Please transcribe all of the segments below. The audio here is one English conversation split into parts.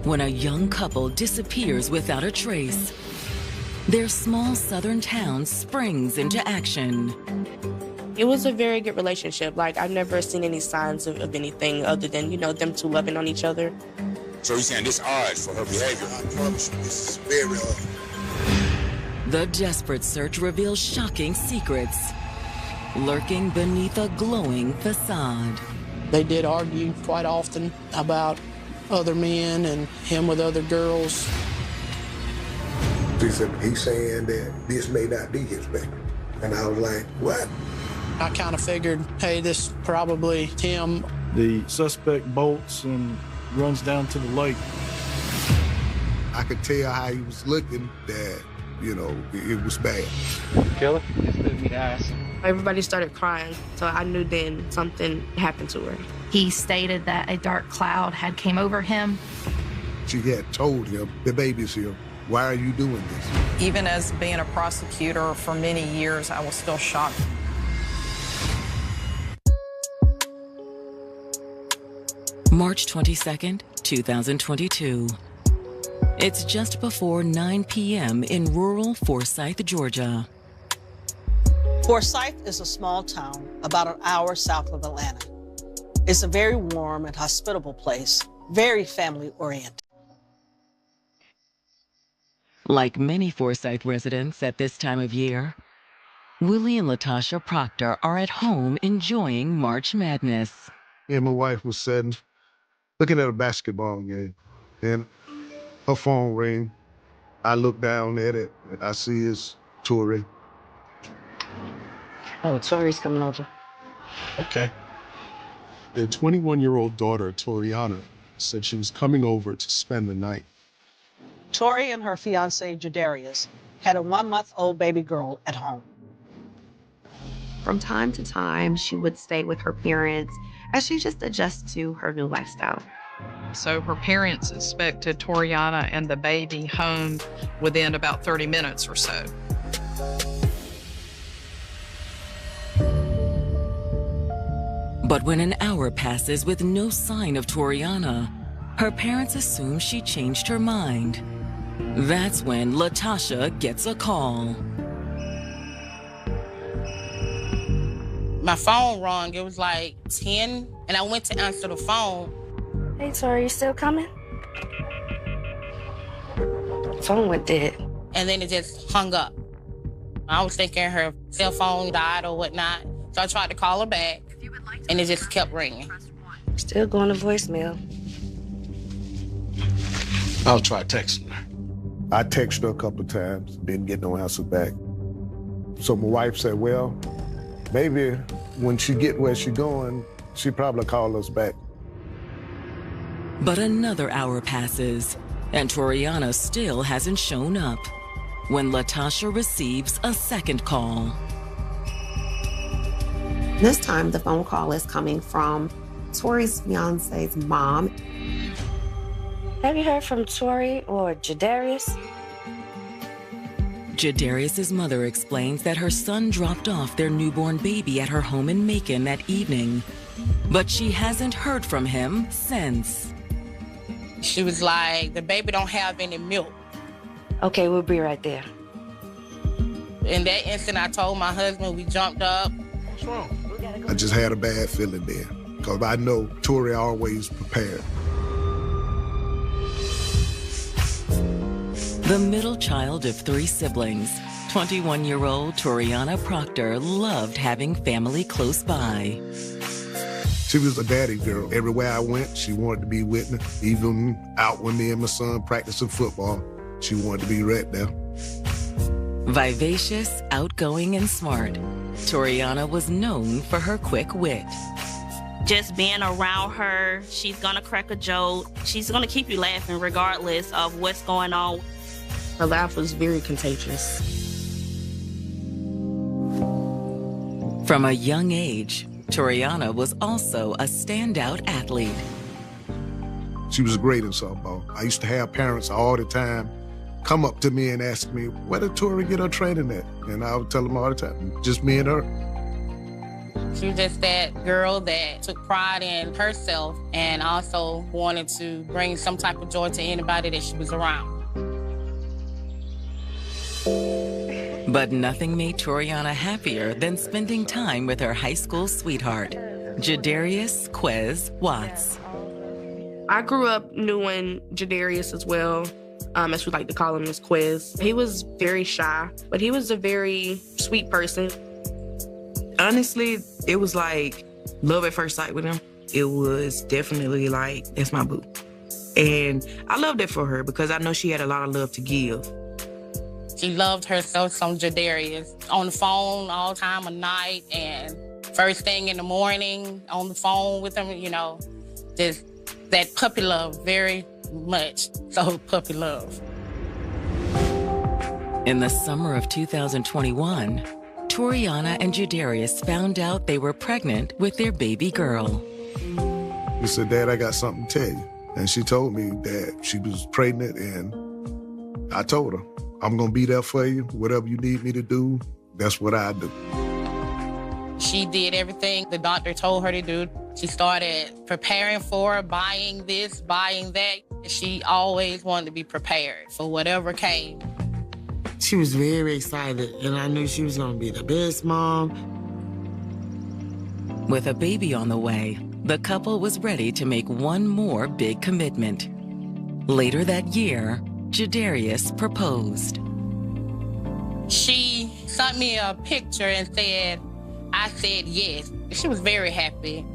when a young couple disappears without a trace. Their small southern town springs into action. It was a very good relationship. Like, I've never seen any signs of anything other than, them two loving on each other. So you're saying this odd for her behavior? I promise you, this is very odd. The desperate search reveals shocking secrets lurking beneath a glowing facade. They did argue quite often about other men and him with other girls. She said, he's saying that this may not be his baby. And I was like, what? I kind of figured, hey, this probably him. The suspect bolts and runs down to the lake. I could tell how he was looking that, it was bad. Killer? Just let me ask. Everybody started crying, so I knew then something happened to her. He stated that a dark cloud had came over him. She had told him, the baby's here. Why are you doing this? Even as being a prosecutor for many years, I was still shocked. March 22nd, 2022. It's just before 9 p.m. in rural Forsyth, Georgia. Forsyth is a small town about an hour south of Atlanta. It's a very warm and hospitable place, very family-oriented. Like many Forsyth residents at this time of year, Willie and Latasha Proctor are at home enjoying March Madness. Me and my wife was sitting, looking at a basketball game, and her phone rang. I look down at it, and I see it's Tori. Oh, Tori's coming over. Okay. Their 21-year-old daughter, Toriana, said she was coming over to spend the night. Tori and her fiancé, Jadarius, had a 1-month-old baby girl at home. From time to time, she would stay with her parents as she just adjusts to her new lifestyle. So her parents expected Toriana and the baby home within about 30 minutes or so. But when an hour passes with no sign of Toriana, her parents assume she changed her mind. That's when Latasha gets a call. My phone rang. It was like 10, and I went to answer the phone. Hey, Tori, you still coming? Phone went dead. And then it just hung up. I was thinking her cell phone died or whatnot, so I tried to call her back, and it just kept ringing. Still going to voicemail. I'll try texting her. I texted her a couple of times, didn't get no answer back. So my wife said, well, maybe when she get where she going, she probably call us back. But another hour passes, and Toriana still hasn't shown up when Latasha receives a second call. This time, the phone call is coming from Tori's fiance's mom. Have you heard from Tori or Jadarius? Jadarius' mother explains that her son dropped off their newborn baby at her home in Macon that evening, but she hasn't heard from him since. She was like, the baby don't have any milk. Okay, we'll be right there. In that instant, I told my husband, we jumped up. What's wrong? I just had a bad feeling there, because I know Tori always prepared. The middle child of 3 siblings, 21-year-old Toriana Proctor loved having family close by. She was a daddy girl. Everywhere I went, she wanted to be with me. Even out when me and my son practicing football, she wanted to be right there. Vivacious, outgoing, and smart, Toriana was known for her quick wit. Just being around her, she's gonna crack a joke. She's gonna keep you laughing regardless of what's going on. Her laugh was very contagious. From a young age, Toriana was also a standout athlete. She was great in softball. I used to have parents all the time come up to me and ask me, where did Tori get her training at? And I would tell them all the time, just me and her. She was just that girl that took pride in herself and also wanted to bring some type of joy to anybody that she was around. But nothing made Toriana happier than spending time with her high school sweetheart, Jadarius Quez Watts. I grew up knowing Jadarius as well, as we like to call him, as Quez. He was very shy, but he was a very sweet person. Honestly, it was like love at first sight with him. It was definitely like, that's my boo. And I loved it for her because I know she had a lot of love to give. She loved herself some Jadarius. On the phone all time of night and first thing in the morning on the phone with him, you know, just that puppy love, very much so puppy love. In the summer of 2021, Toriana and Jadarius found out they were pregnant with their baby girl. He said, Dad, I got something to tell you. And she told me that she was pregnant, and I told her, I'm gonna be there for you. Whatever you need me to do, that's what I do. She did everything the doctor told her to do. She started preparing for it, buying this, buying that. She always wanted to be prepared for whatever came. She was very excited, and I knew she was gonna be the best mom. With a baby on the way, the couple was ready to make one more big commitment. Later that year, Jadarius proposed. She sent me a picture and said, I said yes. She was very happy.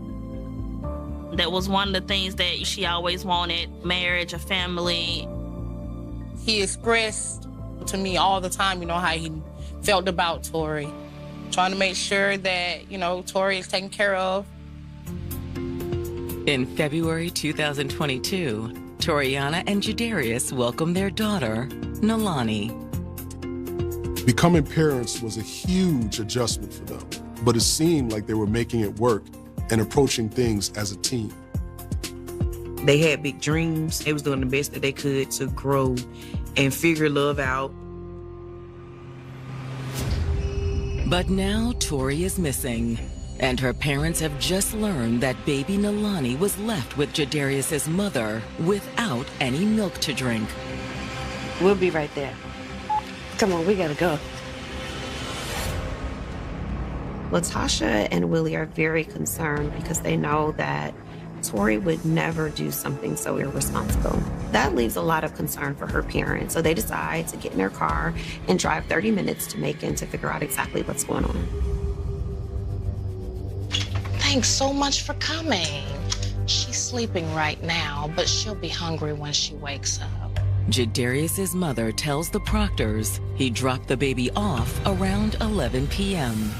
That was one of the things that she always wanted, marriage, a family. He expressed to me all the time, you know, how he felt about Tori. Trying to make sure that, you know, Tori is taken care of. In February 2022, Toriana and Jadarius welcomed their daughter, Nalani. Becoming parents was a huge adjustment for them, but it seemed like they were making it work and approaching things as a team. They had big dreams. They was doing the best that they could to grow and figure love out. But now Tori is missing, and her parents have just learned that baby Nalani was left with Jadarius' mother without any milk to drink. We'll be right there. Come on, we gotta go. Latasha and Willie are very concerned because they know that Tori would never do something so irresponsible. That leaves a lot of concern for her parents, so they decide to get in their car and drive 30 minutes to Macon to figure out exactly what's going on. Thanks so much for coming. She's sleeping right now, but she'll be hungry when she wakes up. Jadarius' mother tells the Proctors he dropped the baby off around 11 p.m.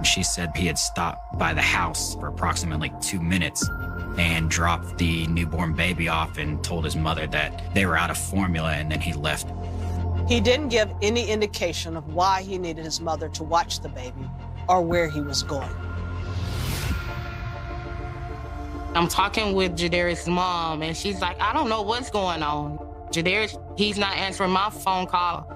She said he had stopped by the house for approximately 2 minutes and dropped the newborn baby off and told his mother that they were out of formula, and then he left. He didn't give any indication of why he needed his mother to watch the baby or where he was going. I'm talking with Jadarius' mom, and she's like, I don't know what's going on. Jadarius, he's not answering my phone call.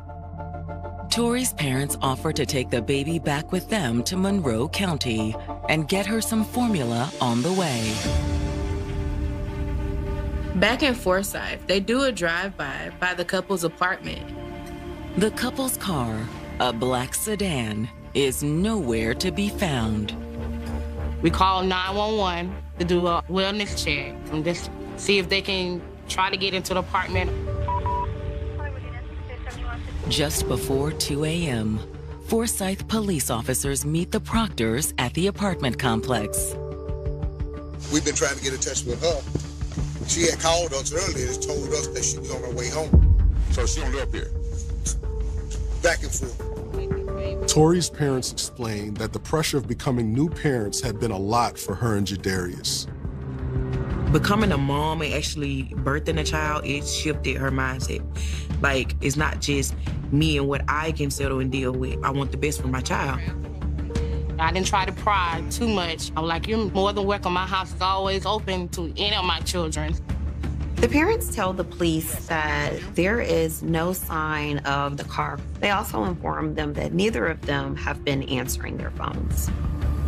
Tori's parents offer to take the baby back with them to Monroe County and get her some formula on the way. Back in Forsyth, they do a drive-by by the couple's apartment. The couple's car, a black sedan, is nowhere to be found. We call 911 to do a wellness check and just see if they can try to get into the apartment. Just before 2 a.m., Forsyth police officers meet the Proctors at the apartment complex. We've been trying to get in touch with her. She had called us earlier and told us that she was on her way home. So she don't live here. Back and forth. Tori's parents explained that the pressure of becoming new parents had been a lot for her and Jadarius. Becoming a mom and actually birthing a child, it shifted her mindset. Like, it's not just me and what I can settle and deal with. I want the best for my child. I didn't try to pry too much. I'm like, you're more than welcome. My house is always open to any of my children. The parents tell the police that there is no sign of the car. They also inform them that neither of them have been answering their phones.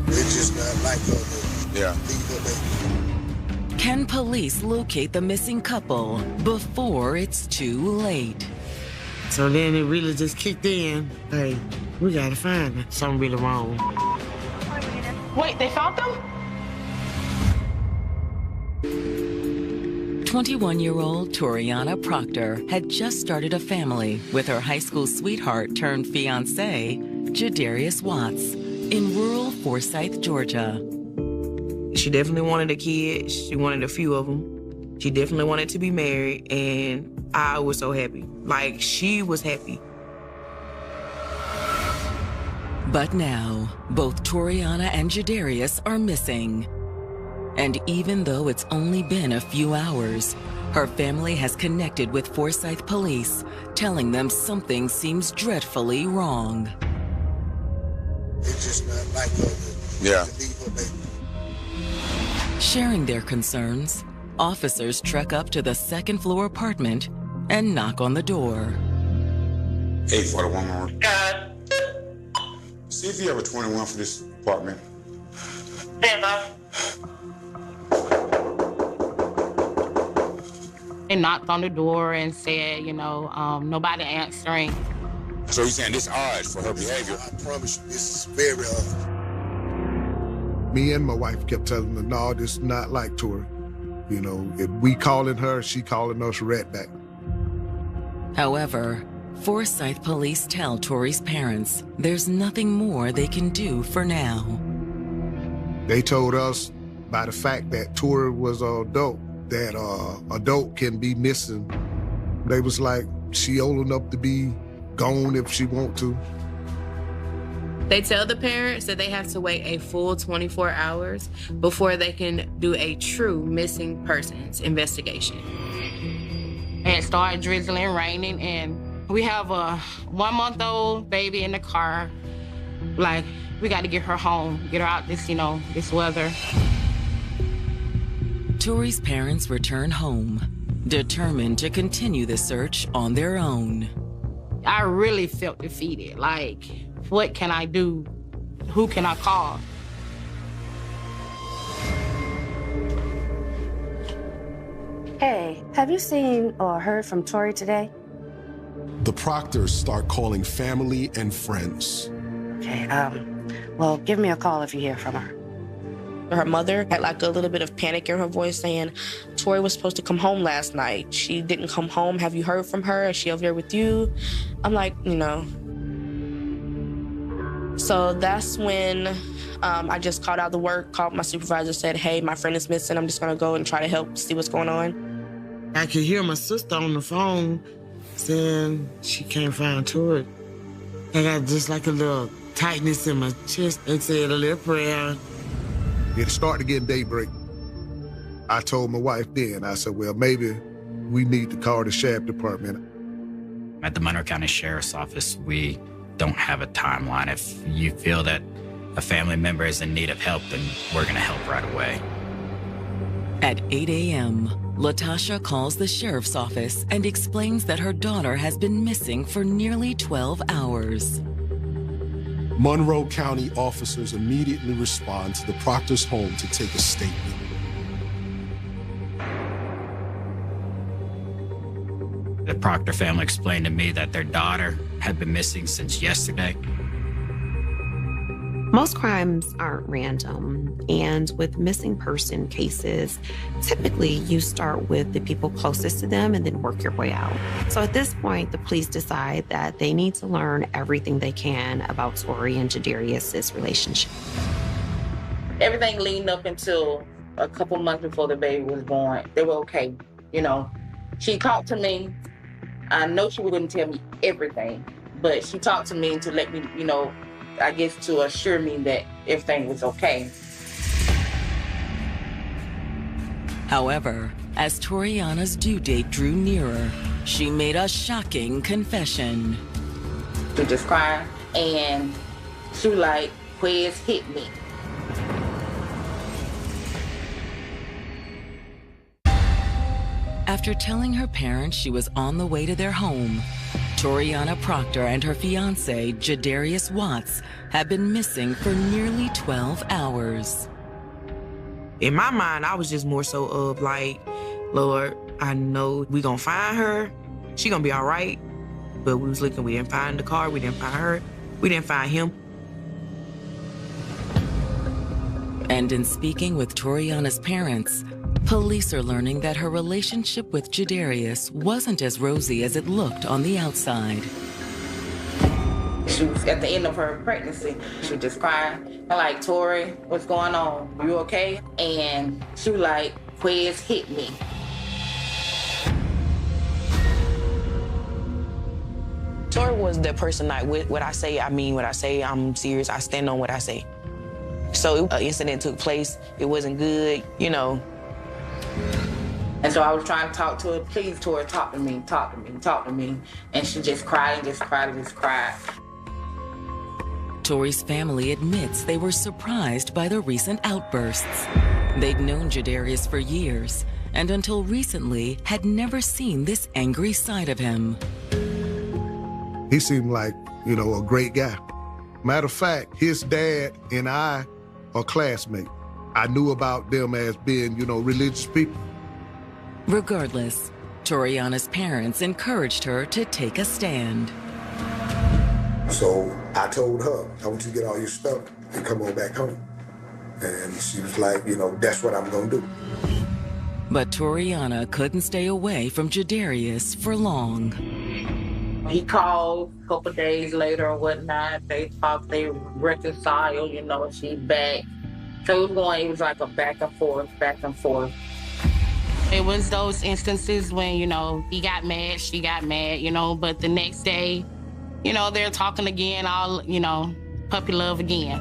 It's just not like her. Yeah. Can police locate the missing couple before it's too late? So then it really just kicked in. Hey, we gotta find her. Something really wrong. Wait, they found them? 21-year-old Toriana Proctor had just started a family with her high school sweetheart turned fiancé, Jadarius Watts, in rural Forsyth, Georgia. She definitely wanted a kid. She wanted a few of them. She definitely wanted to be married, and I was so happy. Like, she was happy. But now, both Toriana and Jadarius are missing. And even though it's only been a few hours, her family has connected with Forsyth police, telling them something seems dreadfully wrong. It's just not like her. Yeah. Sharing their concerns, officers trek up to the second-floor apartment and knock on the door. 841. God. See if you have a 21 for this apartment. Stand by. They knocked on the door and said, nobody answering. So you're saying this odd for her behavior? I promise you, this is very odd. Me and my wife kept telling her, no, this is not like Tori. If we calling her, she calling us right back. However, Forsyth police tell Tori's parents there's nothing more they can do for now. They told us by the fact that Tori was an adult, that adult can be missing. They was like, she old enough to be gone if she want to. They tell the parents that they have to wait a full 24 hours before they can do a true missing persons investigation. And it started drizzling, raining, and we have a 1-month-old baby in the car. Like, we got to get her home, get her out this weather. Tori's parents return home, determined to continue the search on their own. I really felt defeated. Like, what can I do? Who can I call? Hey, have you seen or heard from Tori today? The Proctors start calling family and friends. Okay, well, give me a call if you hear from her. Her mother had like a little bit of panic in her voice saying, Tori was supposed to come home last night. She didn't come home. Have you heard from her? Is she over here with you? I'm like, So that's when I just called out the work, called my supervisor, said, hey, my friend is missing. I'm just gonna go and try to help see what's going on. I could hear my sister on the phone saying she can't find Tori. I got just like a little tightness in my chest and said a little prayer. It started getting daybreak. I told my wife then, I said, well, maybe we need to call the sheriff department. At the Monroe County Sheriff's Office, we don't have a timeline. If you feel that a family member is in need of help, then we're going to help right away. At 8 a.m., Latasha calls the sheriff's office and explains that her daughter has been missing for nearly 12 hours. Monroe County officers immediately respond to the Proctor's home to take a statement. The Proctor family explained to me that their daughter had been missing since yesterday. Most crimes aren't random, and with missing person cases, typically you start with the people closest to them and then work your way out. So at this point, the police decide that they need to learn everything they can about Tori and Jadarius' relationship. Everything leading up until a couple months before the baby was born, they were okay. She talked to me. I know she wouldn't tell me everything, but she talked to me to let me, I guess to assure me that everything was okay. However, as Toriana's due date drew nearer, she made a shocking confession. She just cried, and she was like, Quez hit me. After telling her parents she was on the way to their home, Toriana Proctor and her fiancé, Jadarius Watts, have been missing for nearly 12 hours. In my mind, I was just more so of like, Lord, I know we gonna find her. She gonna be all right. But we was looking, we didn't find the car, we didn't find her, we didn't find him. And in speaking with Toriana's parents, police are learning that her relationship with Jadarius wasn't as rosy as it looked on the outside. She was at the end of her pregnancy. She was just crying. I'm like, Tori, what's going on? You okay? And she was like, Quez hit me. Tori was the person like, what I say, I mean what I say. I'm serious. I stand on what I say. So an incident took place. It wasn't good, you know. And so I was trying to talk to her. Please, Tori, talk to me, talk to me, talk to me. And she just cried and just cried and just cried. Tori's family admits they were surprised by the recent outbursts. They'd known Jadarius for years, and until recently had never seen this angry side of him. He seemed like, you know, a great guy. Matter of fact, his dad and I are classmates. I knew about them as being, you know, religious people. Regardless, Toriana's parents encouraged her to take a stand. So I told her, I want you to get all your stuff and come on back home. And she was like, you know, that's what I'm gonna do. But Toriana couldn't stay away from Jadarius for long. He called a couple days later or whatnot. They talked, they reconciled, you know, she back. So it was like a back and forth, back and forth. It was those instances when, you know, he got mad, she got mad, you know, but the next day, you know, they're talking again, all, you know, puppy love again.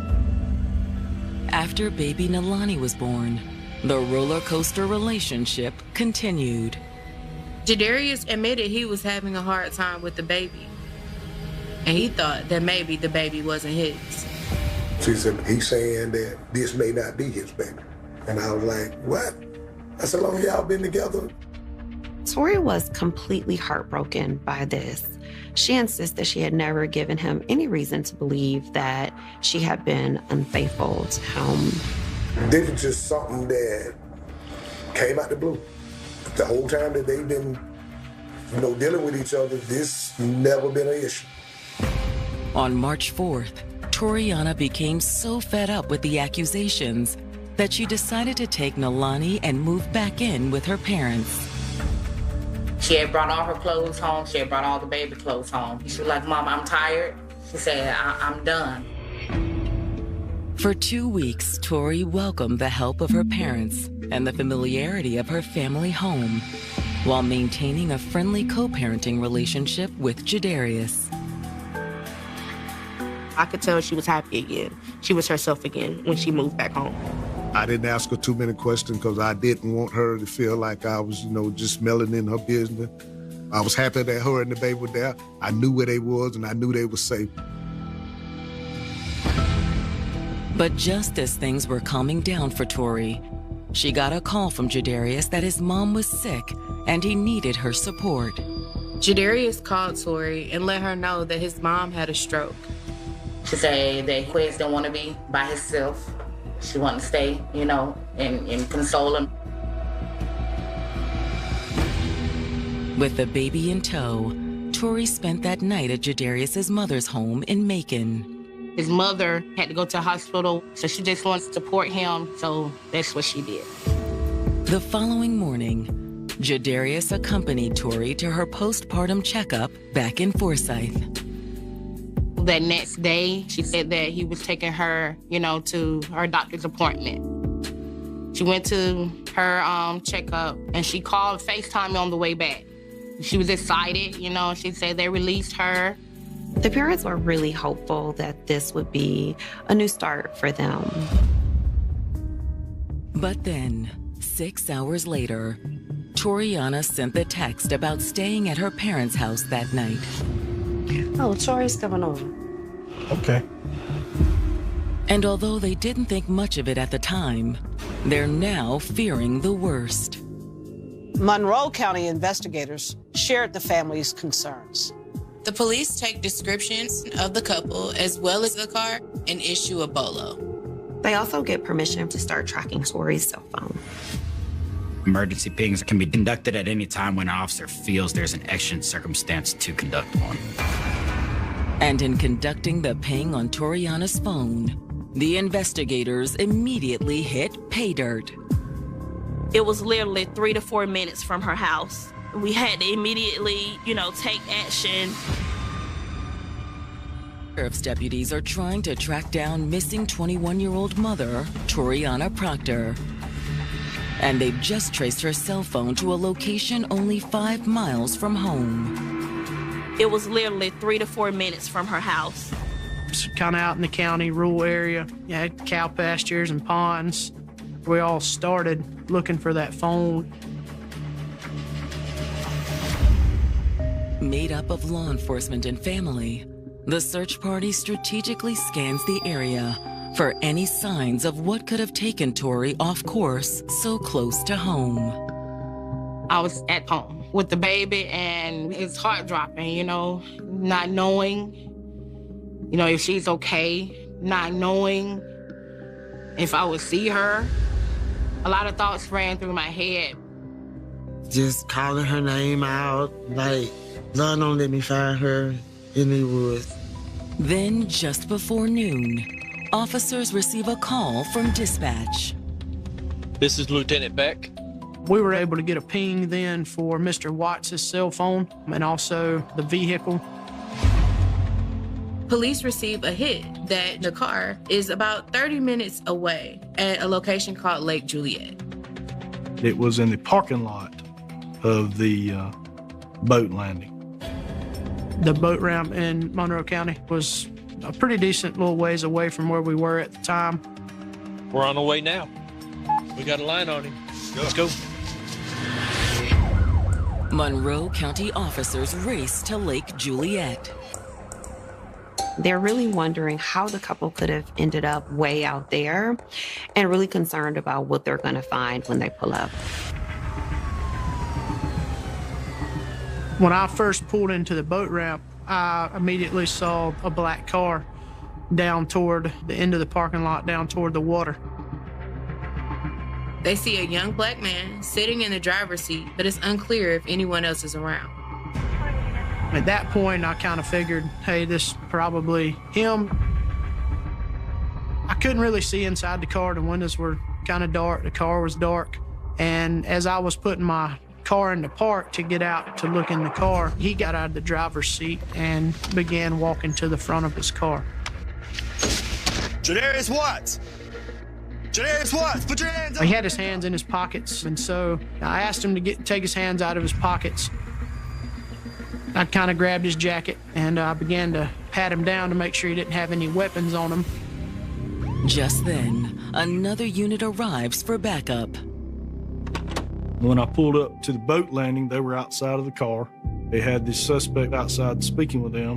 After baby Nalani was born, the roller coaster relationship continued. Jadarius admitted he was having a hard time with the baby. And he thought that maybe the baby wasn't his. She said, he's saying that this may not be his baby. And I was like, what? I said, long as y'all been together. Tori was completely heartbroken by this. She insists that she had never given him any reason to believe that she had been unfaithful to him. This was just something that came out the blue. The whole time that they've been, you know, dealing with each other, this never been an issue. On March 4th, Toriana became so fed up with the accusations that she decided to take Nalani and move back in with her parents. She had brought all her clothes home. She had brought all the baby clothes home. She was like, Mom, I'm tired. She said, I'm done. For 2 weeks, Tori welcomed the help of her parents and the familiarity of her family home, while maintaining a friendly co-parenting relationship with Jadarius. I could tell she was happy again. She was herself again when she moved back home. I didn't ask her too many questions because I didn't want her to feel like I was, you know, just meddling in her business. I was happy that her and the baby were there. I knew where they was and I knew they were safe. But just as things were calming down for Tori, she got a call from Jadarius that his mom was sick and he needed her support. Jadarius called Tori and let her know that his mom had a stroke. She said that Quez didn't want to be by himself. She wanted to stay, you know, and console him. With the baby in tow, Tori spent that night at Jadarius' mother's home in Macon. His mother had to go to the hospital, so she just wanted to support him, so that's what she did. The following morning, Jadarius accompanied Tori to her postpartum checkup back in Forsyth. That next day, she said that he was taking her, you know, to her doctor's appointment. She went to her checkup, and she called FaceTime me on the way back. She was excited, you know, she said they released her. The parents were really hopeful that this would be a new start for them. But then, 6 hours later, Toriana sent the text about staying at her parents' house that night. Oh, Tori's coming over. Okay. And although they didn't think much of it at the time, they're now fearing the worst. Monroe County investigators shared the family's concerns. The police take descriptions of the couple as well as the car and issue a BOLO. They also get permission to start tracking Tori's cell phone. Emergency pings can be conducted at any time when an officer feels there's an exigent circumstance to conduct one. And in conducting the ping on Toriana's phone, the investigators immediately hit pay dirt. It was literally 3 to 4 minutes from her house. We had to immediately, take action. Sheriff's deputies are trying to track down missing 21-year-old mother, Toriana Proctor. And they've just traced her cell phone to a location only 5 miles from home. It was literally 3 to 4 minutes from her house. It's kind of out in the county, rural area. You had cow pastures and ponds. We all started looking for that phone. Made up of law enforcement and family, the search party strategically scans the area for any signs of what could have taken Tori off course so close to home. I was at home with the baby and it's heart dropping, not knowing, if she's okay, not knowing if I would see her. A lot of thoughts ran through my head. Just calling her name out, like, Lord, don't let me find her in the woods. Then, just before noon, officers receive a call from dispatch. This is Lieutenant Beck. We were able to get a ping then for Mr. Watts' cell phone and also the vehicle. Police receive a hit that the car is about 30 minutes away at a location called Lake Juliet. It was in the parking lot of the boat landing. The boat ramp in Monroe County was a pretty decent little ways away from where we were at the time. We're on the way now. We got a line on him. Let's go. Monroe County officers race to Lake Juliet. They're really wondering how the couple could have ended up way out there and really concerned about what they're going to find when they pull up. When I first pulled into the boat ramp, I immediately saw a black car down toward the end of the parking lot, down toward the water. They see a young black man sitting in the driver's seat, but it's unclear if anyone else is around. At that point, I kind of figured, hey, this is probably him. I couldn't really see inside the car. The windows were kind of dark. The car was dark. And as I was putting my car in the park to get out to look in the car, he got out of the driver's seat and began walking to the front of his car. Jadarius Watts! Jadarius Watts, put your hands up! He had his hands in his pockets, and so I asked him to take his hands out of his pockets. I kind of grabbed his jacket and I began to pat him down to make sure he didn't have any weapons on him. Just then, another unit arrives for backup. When I pulled up to the boat landing, they were outside of the car. They had the suspect outside speaking with them.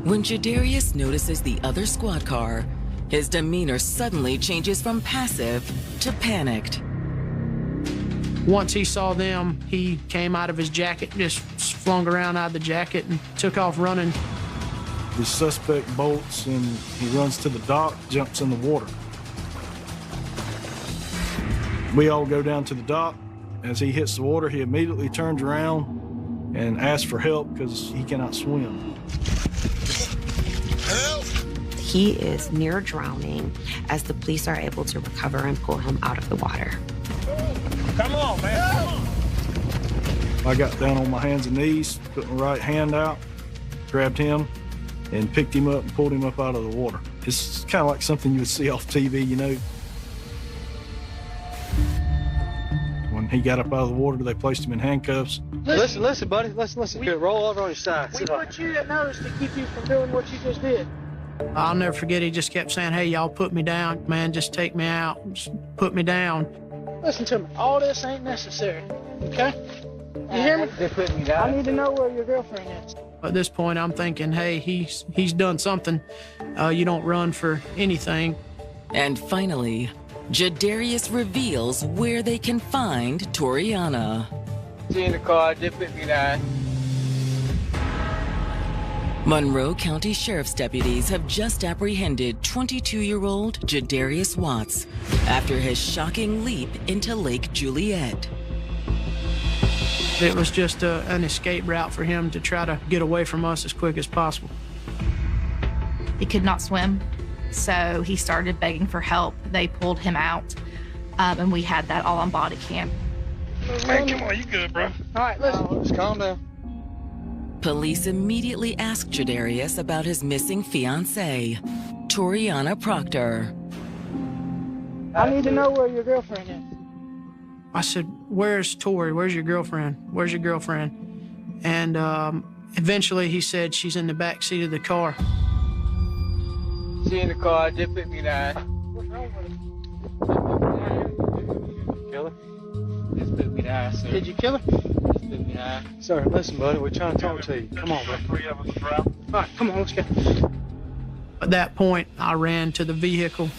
When Jadarius notices the other squad car, his demeanor suddenly changes from passive to panicked. Once he saw them, he came out of his jacket, just flung around out of the jacket and took off running. The suspect bolts and he runs to the dock, jumps in the water. We all go down to the dock. As he hits the water, he immediately turns around and asks for help because he cannot swim. Help! He is near drowning as the police are able to recover and pull him out of the water. Come on, man, come on! I got down on my hands and knees, put my right hand out, grabbed him, and picked him up and pulled him up out of the water. It's kind of like something you would see off TV, you know. When he got up out of the water, they placed him in handcuffs. Listen, buddy. Listen. Here, roll over on your side. We put you at notice to keep you from doing what you just did. I'll never forget, he just kept saying, hey, y'all put me down. Man, just take me out. Just put me down. Listen to me. All this ain't necessary, okay? You hear me? They put me down. I need to know where your girlfriend is. At this point, I'm thinking, hey, he's done something. You don't run for anything. And finally, Jadarius reveals where they can find Toriana. She in the car, just put me down. Monroe County Sheriff's deputies have just apprehended 22-year-old Jadarius Watts after his shocking leap into Lake Juliet. It was just an escape route for him to try to get away from us as quick as possible. He could not swim, so he started begging for help. They pulled him out, and we had that all on body cam. Man, come on, you good, bro? All right, listen. Just calm down. Police immediately asked Jadarius about his missing fiancée, Toriana Proctor. I need to know where your girlfriend is. I said, where's Tori? Where's your girlfriend? Where's your girlfriend? And eventually he said she's in the back seat of the car. She in the car, just put me down. What's wrong with her? Kill her? Just put me down, sir. Did you kill her? Just put me down. Sir, listen, buddy, we're trying to talk to you. Come on, bro. All right, come on, let's go. At that point, I ran to the vehicle.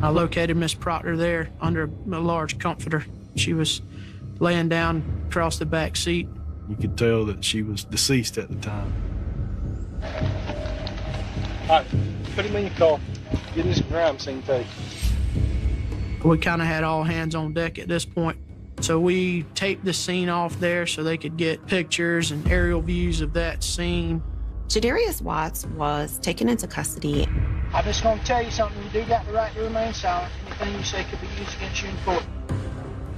I located Miss Proctor there under a large comforter. She was laying down across the back seat. You could tell that she was deceased at the time. All right, put him in your car. Get in this crime scene tape. We kind of had all hands on deck at this point. So we taped the scene off there so they could get pictures and aerial views of that scene. Jadarius Watts was taken into custody. I'm just going to tell you something. You do got the right to remain silent. Anything you say could be used against you in court.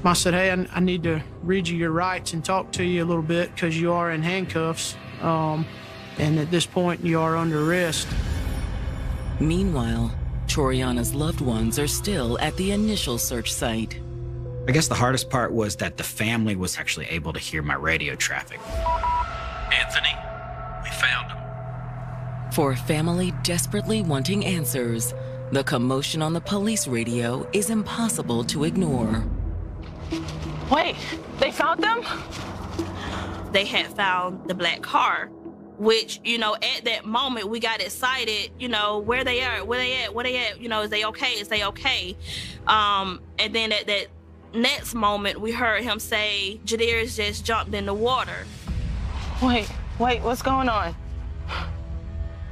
I said, hey, I need to read you your rights and talk to you a little bit because you are in handcuffs. And at this point, you are under arrest. Meanwhile, Toriana's loved ones are still at the initial search site. I guess the hardest part was that the family was actually able to hear my radio traffic. Anthony, we found him. For a family desperately wanting answers, the commotion on the police radio is impossible to ignore. Wait, they found them? They had found the black car, which, you know, at that moment we got excited, you know, where they at, you know, is they okay? And then at that next moment, we heard him say, Jadarius just jumped in the water. Wait, what's going on?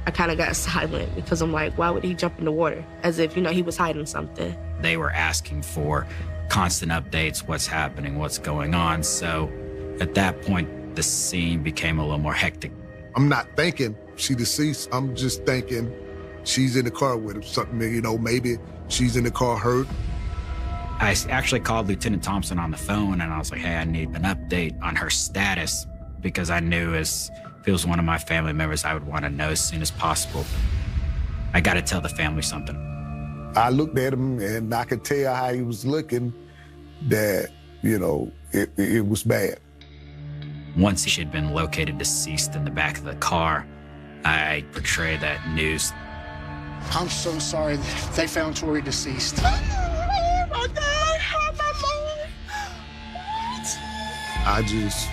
I kind of got silent because I'm like, why would he jump in the water? As if, you know, he was hiding something. They were asking for constant updates, what's happening, what's going on. So at that point, the scene became a little more hectic. I'm not thinking she deceased. I'm just thinking she's in the car with him. Something, you know, maybe she's in the car hurt. I actually called Lieutenant Thompson on the phone and I was like, hey, I need an update on her status because I knew if it was one of my family members, I would want to know as soon as possible. I got to tell the family something. I looked at him and I could tell how he was looking that, you know, it was bad. Once she had been located deceased in the back of the car, I portrayed that news. I'm so sorry they found Tori deceased. I just,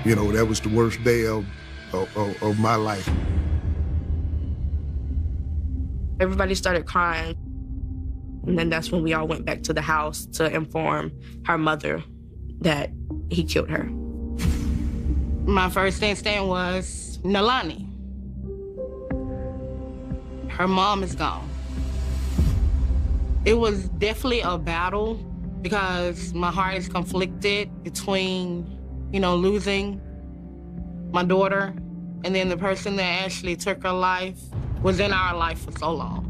you know, that was the worst day of my life. Everybody started crying. And then that's when we all went back to the house to inform her mother that he killed her. My first instinct was Nalani. Her mom is gone. It was definitely a battle because my heart is conflicted between, you know, losing my daughter and then the person that actually took her life was in our life for so long.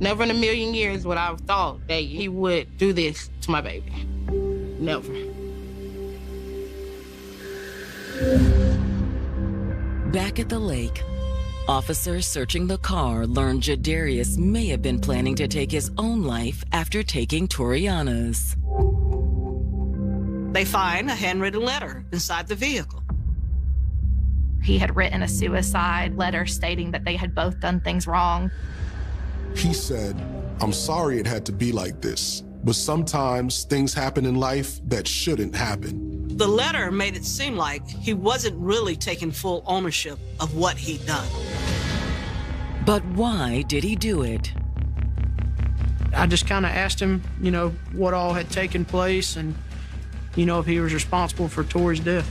Never in a million years would I have thought that he would do this to my baby. Never. Back at the lake, officers searching the car learned Jadarius may have been planning to take his own life after taking Toriana's. They find a handwritten letter inside the vehicle. He had written a suicide letter stating that they had both done things wrong. He said, I'm sorry it had to be like this, but sometimes things happen in life that shouldn't happen. The letter made it seem like he wasn't really taking full ownership of what he'd done. But why did he do it? I just kind of asked him, you know, what all had taken place and, you know, if he was responsible for Tori's death.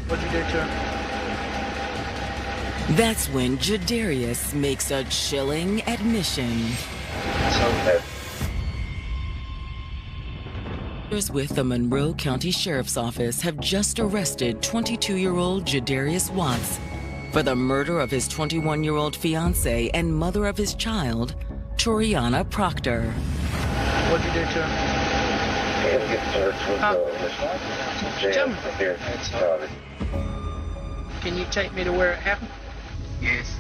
What'd you do to him? That's when Jadarius makes a chilling admission. With the Monroe County Sheriff's Office have just arrested 22-year-old Jadarius Watts for the murder of his 21-year-old fiancée and mother of his child, Toriana Proctor. What'd you do to him? Can you take me to where it happened? Yes.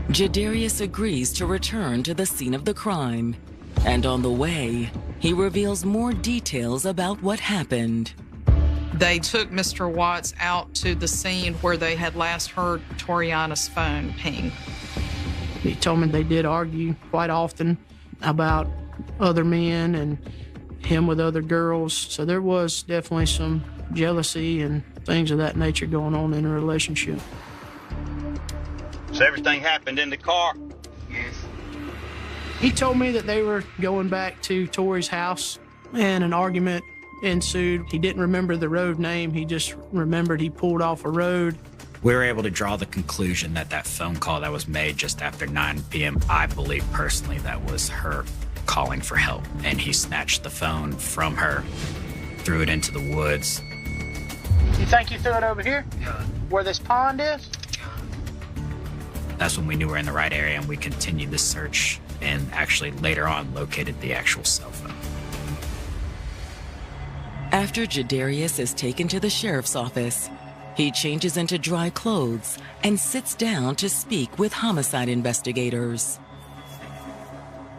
Jadarius agrees to return to the scene of the crime, and on the way, he reveals more details about what happened. They took Mr. Watts out to the scene where they had last heard Toriana's phone ping. He told me they did argue quite often about other men and him with other girls, so there was definitely some jealousy and things of that nature going on in a relationship. So everything happened in the car? Yes. He told me that they were going back to Tori's house and an argument ensued. He didn't remember the road name. He just remembered he pulled off a road. We were able to draw the conclusion that that phone call that was made just after 9 p.m., I believe personally that was her calling for help. And he snatched the phone from her, threw it into the woods. You think you threw it over here? Yeah. Where this pond is? That's when we knew we were in the right area, and we continued the search and actually later on located the actual cell phone. After Jadarius is taken to the sheriff's office, he changes into dry clothes and sits down to speak with homicide investigators.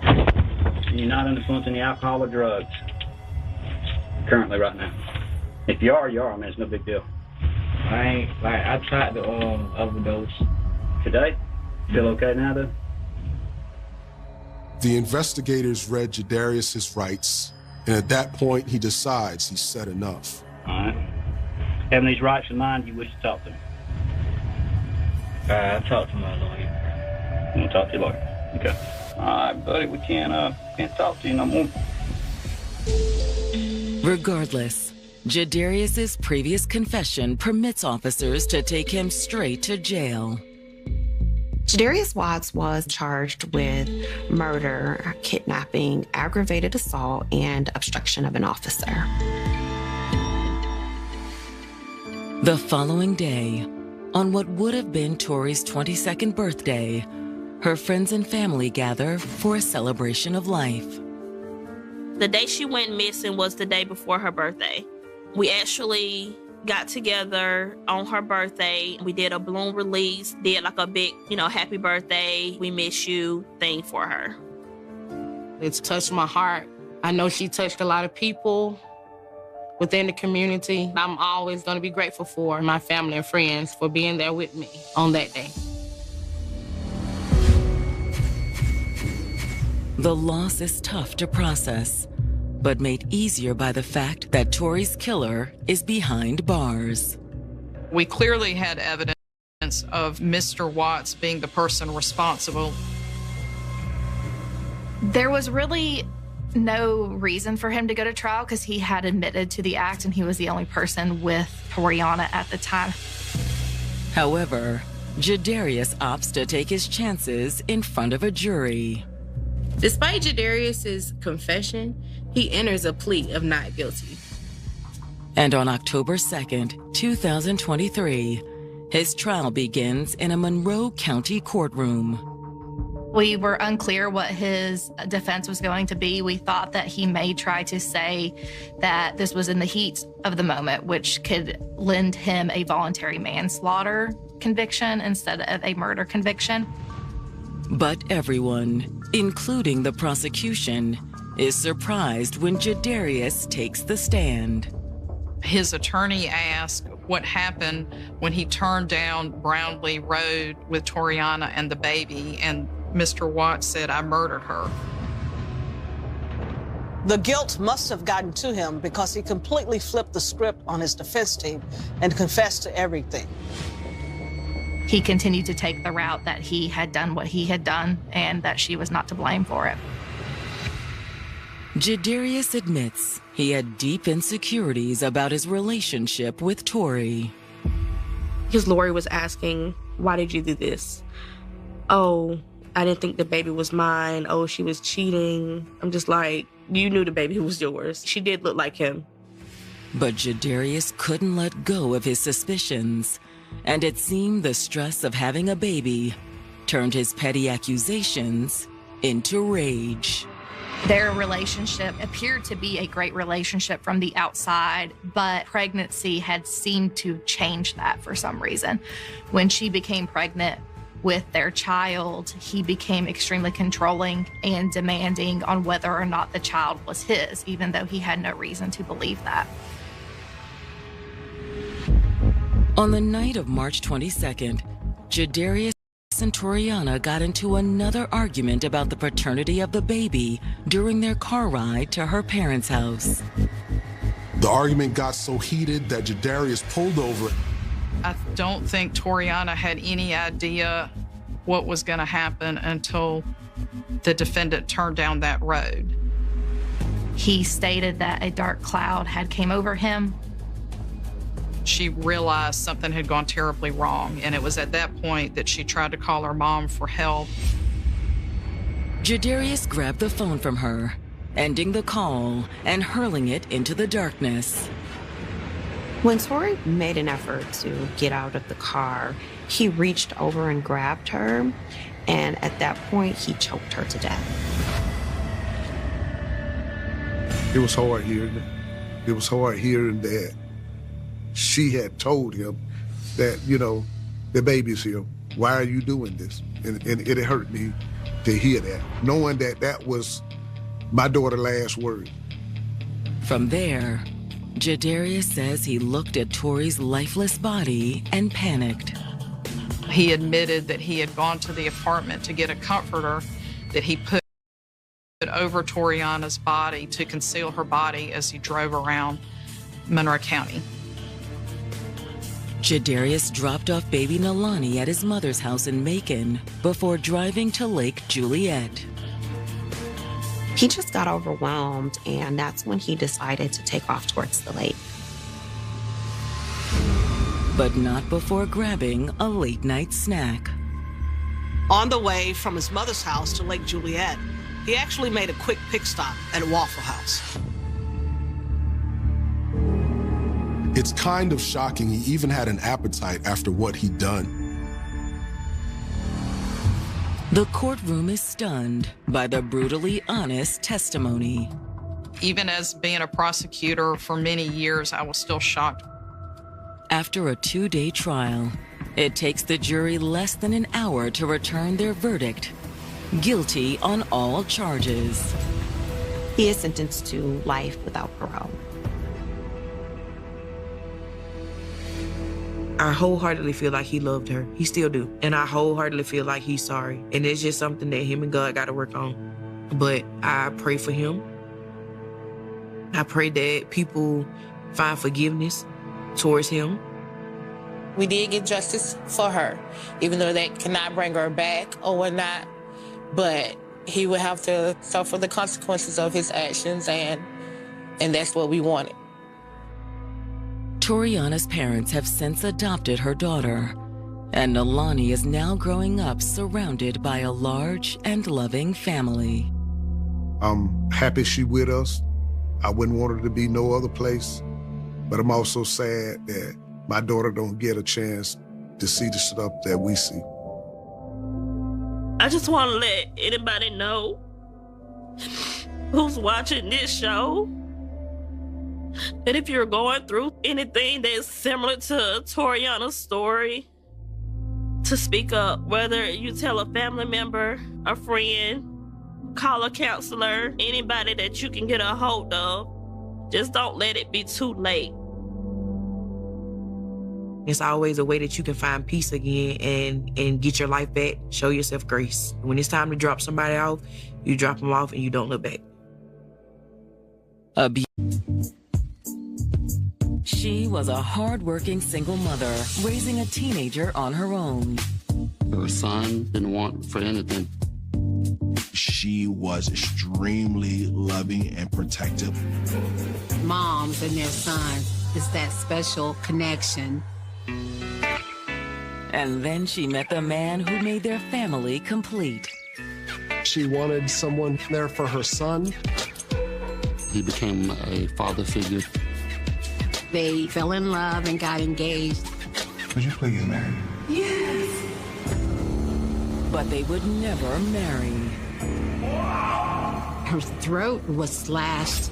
You're not influenced any alcohol or drugs currently right now. If you are, you are. I mean, it's no big deal. I tried to overdose. Today? Feel okay now, though? The investigators read Jadarius' rights, and at that point, he decides he's said enough. All right. Having these rights in mind, you wish to talk to me? I talked to my lawyer. You want to talk to your lawyer? Okay. All right, buddy, we can't talk to you no more. Regardless, Jadarius' previous confession permits officers to take him straight to jail. Jadarius Watts was charged with murder, kidnapping, aggravated assault, and obstruction of an officer. The following day, on what would have been Tori's 22nd birthday, her friends and family gather for a celebration of life. The day she went missing was the day before her birthday. We actually got together on her birthday. We did a balloon release, did like a big, happy birthday, we miss you thing for her. It's touched my heart. I know she touched a lot of people within the community. I'm always going to be grateful for my family and friends for being there with me on that day. The loss is tough to process, but made easier by the fact that Tori's killer is behind bars. We clearly had evidence of Mr. Watts being the person responsible. There was really no reason for him to go to trial because he had admitted to the act and he was the only person with Toriana at the time. However, Jadarius opts to take his chances in front of a jury. Despite Jadarius' confession, he enters a plea of not guilty. And on October 2nd, 2023, his trial begins in a Monroe County courtroom. We were unclear what his defense was going to be. We thought that he may try to say that this was in the heat of the moment, which could lend him a voluntary manslaughter conviction instead of a murder conviction. But everyone, including the prosecution, is surprised when Jadarius takes the stand. His attorney asked what happened when he turned down Brownlee Road with Toriana and the baby, and Mr. Watts said, "I murdered her." The guilt must have gotten to him because he completely flipped the script on his defense team and confessed to everything. he continued to take the route that he had done what he had done and that she was not to blame for it. Jadarius admits he had deep insecurities about his relationship with Tori. Because Lori was asking, why did you do this? Oh, I didn't think the baby was mine. Oh, she was cheating. I'm just like, you knew the baby was yours. She did look like him. But Jadarius couldn't let go of his suspicions, and it seemed the stress of having a baby turned his petty accusations into rage. Their relationship appeared to be a great relationship from the outside, but pregnancy had seemed to change that for some reason. When she became pregnant with their child, he became extremely controlling and demanding on whether or not the child was his, even though he had no reason to believe that. On the night of March 22nd, Jadarius and Toriana got into another argument about the paternity of the baby during their car ride to her parents' house. The argument got so heated that Jadarius pulled over. I don't think Toriana had any idea what was going to happen until the defendant turned down that road. He stated that a dark cloud had came over him. She realized something had gone terribly wrong, and it was at that point that she tried to call her mom for help. Jadarius grabbed the phone from her, ending the call and hurling it into the darkness. When Tori made an effort to get out of the car, he reached over and grabbed her, and at that point, he choked her to death. It was hard hearing it. It was hard hearing that she had told him that, you know, the baby's here. Why are you doing this? And it hurt me to hear that, knowing that that was my daughter's last word. From there, Jadarius says he looked at Tori's lifeless body and panicked. He admitted that he had gone to the apartment to get a comforter that he put over Toriana's body to conceal her body as he drove around Monroe County. Jadarius dropped off baby Nalani at his mother's house in Macon before driving to Lake Juliet. He just got overwhelmed, and that's when he decided to take off towards the lake. But not before grabbing a late-night snack. On the way from his mother's house to Lake Juliet, he actually made a quick pit stop at a Waffle House. It's kind of shocking he even had an appetite after what he'd done. The courtroom is stunned by the brutally honest testimony. Even as being a prosecutor for many years, I was still shocked. After a 2-day trial, it takes the jury less than an hour to return their verdict. Guilty on all charges. He is sentenced to life without parole. I wholeheartedly feel like he loved her. He still do. And I wholeheartedly feel like he's sorry. And it's just something that him and God got to work on. But I pray for him. I pray that people find forgiveness towards him. We did get justice for her, even though that cannot bring her back or whatnot. But he would have to suffer the consequences of his actions, and that's what we wanted. Toriana's parents have since adopted her daughter, and Nalani is now growing up surrounded by a large and loving family. I'm happy she with us. I wouldn't want her to be no other place, but I'm also sad that my daughter don't get a chance to see the stuff that we see. I just want to let anybody know who's watching this show that if you're going through anything that's similar to Toriana's story, to speak up, whether you tell a family member, a friend, call a counselor, anybody that you can get a hold of. Just don't let it be too late. It's always a way that you can find peace again and get your life back. Show yourself grace. When it's time to drop somebody off, you drop them off and you don't look back. She was a hard-working single mother, raising a teenager on her own. Her son didn't want for anything. She was extremely loving and protective. Moms and their sons is that special connection. And then she met the man who made their family complete. She wanted someone there for her son. He became a father figure. They fell in love and got engaged. Would you please marry me? Yes. But they would never marry. Her throat was slashed.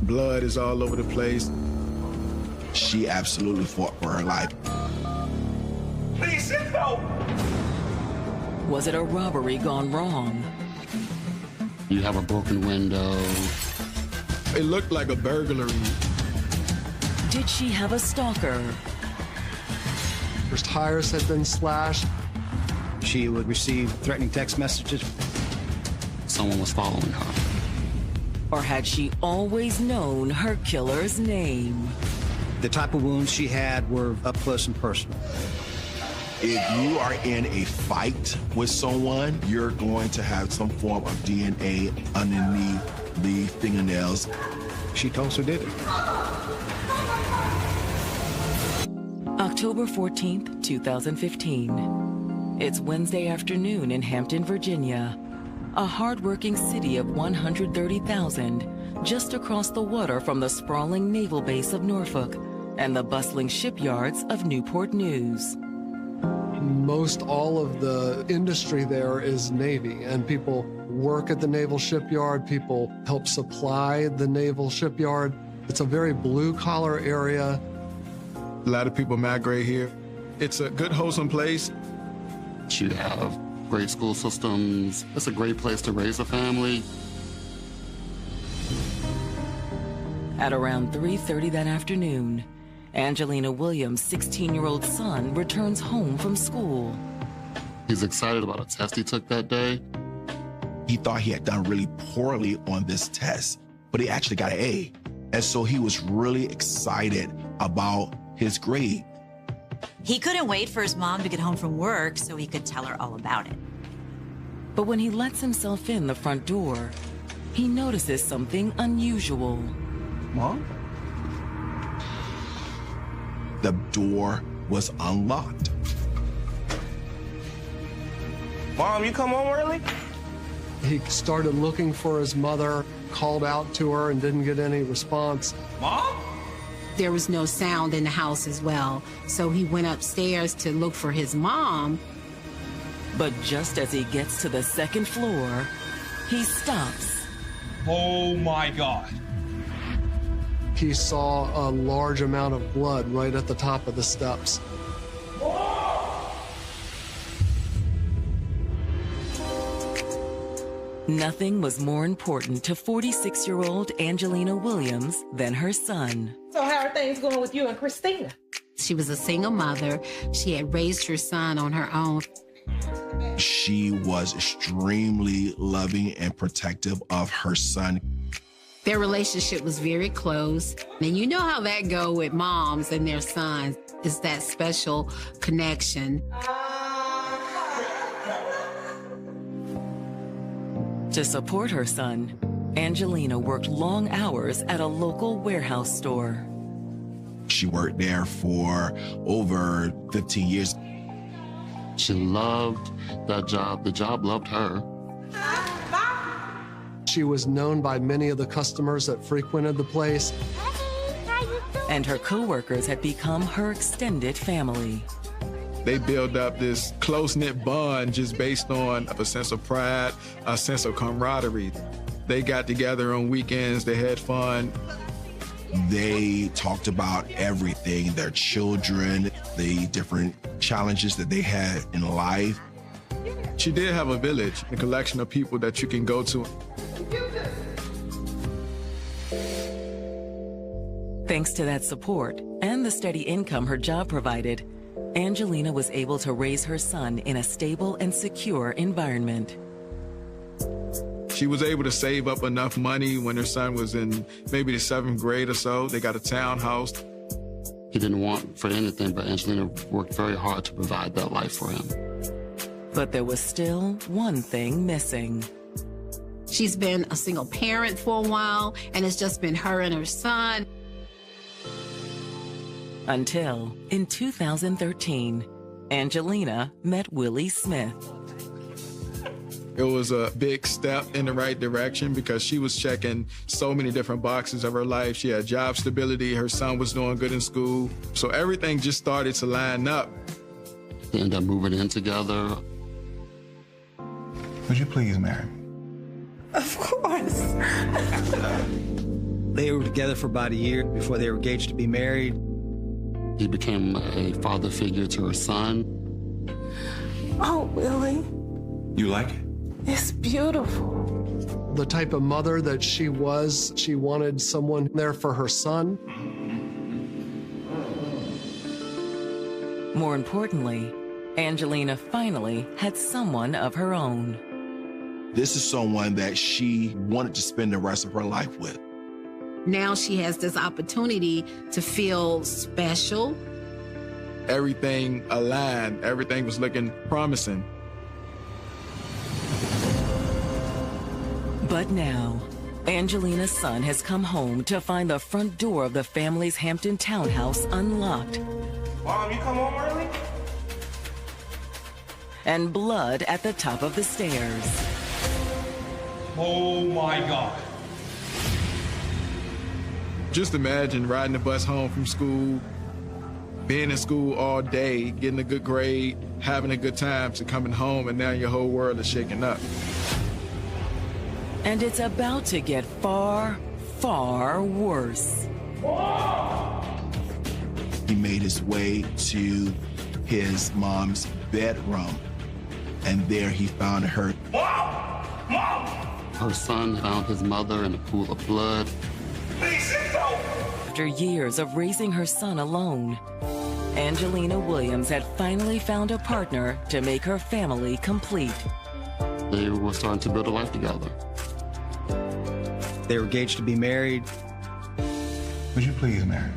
Blood is all over the place. She absolutely fought for her life. Please, help! Was it a robbery gone wrong? You have a broken window. It looked like a burglary. Did she have a stalker? Her tires had been slashed. She would receive threatening text messages. Someone was following her. Or had she always known her killer's name? The type of wounds she had were up close and personal. If you are in a fight with someone, you're going to have some form of DNA underneath the fingernails. She also did it. October 14th, 2015. It's Wednesday afternoon in Hampton, Virginia, a hard-working city of 130,000, just across the water from the sprawling naval base of Norfolk and the bustling shipyards of Newport News. Most all of the industry there is Navy, and people work at the naval shipyard. People help supply the naval shipyard. It's a very blue-collar area. A lot of people migrate here. It's a good, wholesome place. You have great school systems. It's a great place to raise a family. At around 3:30 that afternoon, Angelina Williams' 16-year-old son returns home from school. He's excited about a test he took that day. He thought he had done really poorly on this test, but he actually got an A. And so he was really excited about his grade. He couldn't wait for his mom to get home from work so he could tell her all about it. But when he lets himself in the front door, he notices something unusual. Mom? The door was unlocked. Mom, you come home early? He started looking for his mother, called out to her and didn't get any response. Mom? There was no sound in the house as well, so he went upstairs to look for his mom. But just as he gets to the second floor, he stops. Oh my God. He saw a large amount of blood right at the top of the steps. Nothing was more important to 46-year-old Angelina Williams than her son. So how are things going with you and Christina? She was a single mother. She had raised her son on her own. She was extremely loving and protective of her son. Their relationship was very close. And you know how that go with moms and their sons. It's that special connection. To support her son, Angelina worked long hours at a local warehouse store. She worked there for over 15 years. She loved that job. The job loved her. She was known by many of the customers that frequented the place. And her coworkers had become her extended family. They build up this close-knit bond just based on a sense of pride, a sense of camaraderie. They got together on weekends, they had fun. They talked about everything, their children, the different challenges that they had in life. She did have a village, a collection of people that you can go to. Thanks to that support and the steady income her job provided, Angelina was able to raise her son in a stable and secure environment. She was able to save up enough money when her son was in maybe the 7th grade or so. They got a townhouse. He didn't want for anything, but Angelina worked very hard to provide that life for him. But there was still one thing missing. She's been a single parent for a while, and it's just been her and her son. Until, in 2013, Angelina met Willie Smith. It was a big step in the right direction because she was checking so many different boxes of her life. She had job stability, her son was doing good in school. So everything just started to line up. They ended up moving in together. Would you please marry me? Of course. They were together for about a year before they were engaged to be married. He became a father figure to her son. Oh, Willie, You like it? it's beautiful. The type of mother that she was, she wanted someone there for her son. More importantly, Angelina finally had someone of her own. This is someone that she wanted to spend the rest of her life with. Now she has this opportunity to feel special. Everything aligned, everything was looking promising. But now, Angelina's son has come home to find the front door of the family's Hampton townhouse unlocked. Mom, you come home early? And blood at the top of the stairs. Oh my God. Just imagine riding the bus home from school, being in school all day, getting a good grade, having a good time, to coming home, and now your whole world is shaking up. And it's about to get far, far worse. He made his way to his mom's bedroom, and there he found her. Mom! Mom! Her son found his mother in a pool of blood. After years of raising her son alone, Angelina Williams had finally found a partner to make her family complete. They were starting to build a life together. They were engaged to be married. Would you please marry me?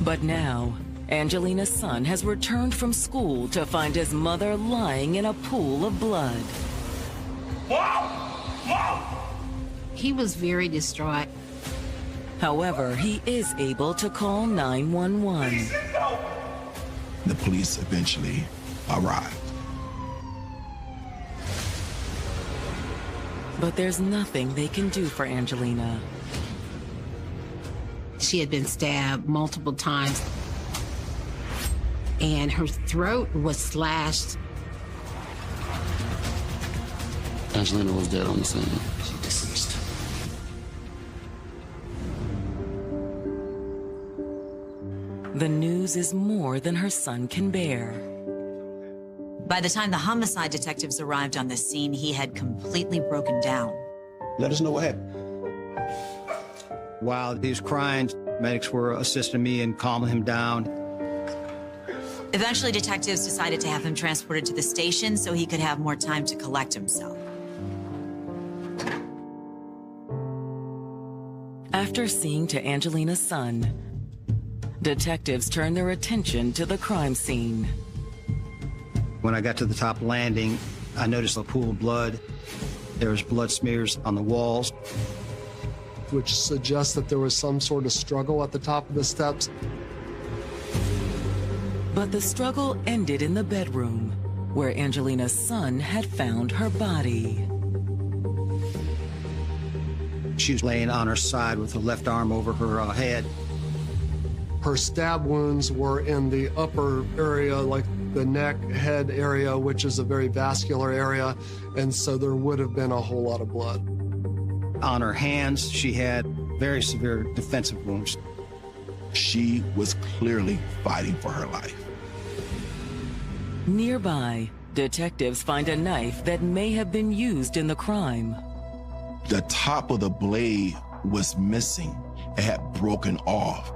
But now, Angelina's son has returned from school to find his mother lying in a pool of blood. Mom! Mom! He was very distraught. However, he is able to call 911. The police eventually arrived. But there's nothing they can do for Angelina. She had been stabbed multiple times, and her throat was slashed. Angelina was dead on the scene. She's deceased. The news is more than her son can bear. By the time the homicide detectives arrived on the scene, he had completely broken down. Let us know what happened. While he was crying, medics were assisting me and calming him down. Eventually, detectives decided to have him transported to the station so he could have more time to collect himself. After seeing to Angelina's son, detectives turned their attention to the crime scene. When I got to the top landing, I noticed a pool of blood. There was blood smears on the walls, which suggests that there was some sort of struggle at the top of the steps. But the struggle ended in the bedroom, where Angelina's son had found her body. She was laying on her side with her left arm over her head. Her stab wounds were in the upper area, like the neck, head area, which is a very vascular area, and so there would have been a whole lot of blood. On her hands, she had very severe defensive wounds. She was clearly fighting for her life. Nearby, detectives find a knife that may have been used in the crime. The top of the blade was missing. It had broken off.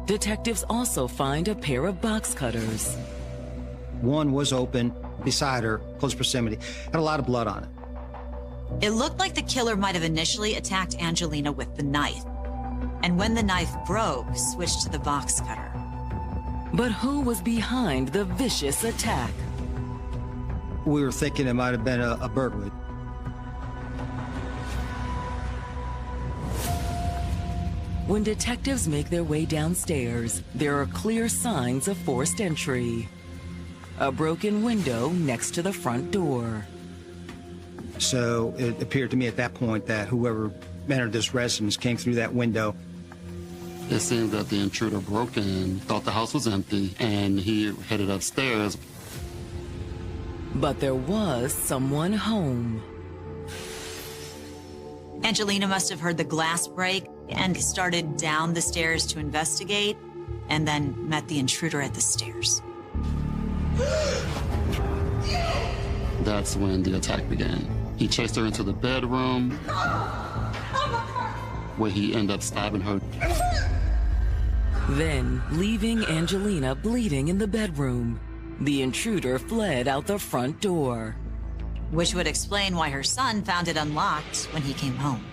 Detectives also find a pair of box cutters. One was open beside her, close proximity, had a lot of blood on it. It looked like the killer might have initially attacked Angelina with the knife. and when the knife broke, switched to the box cutter. But who was behind the vicious attack? We were thinking it might have been a burglary. When detectives make their way downstairs, there are clear signs of forced entry. A broken window next to the front door. So it appeared to me at that point that whoever entered this residence came through that window. It seemed that the intruder broke in, thought the house was empty, and he headed upstairs. But there was someone home. Angelina must have heard the glass break and started down the stairs to investigate, and then met the intruder at the stairs. That's when the attack began. He chased her into the bedroom, where he ended up stabbing her. Then, leaving Angelina bleeding in the bedroom, the intruder fled out the front door. Which would explain why her son found it unlocked when he came home.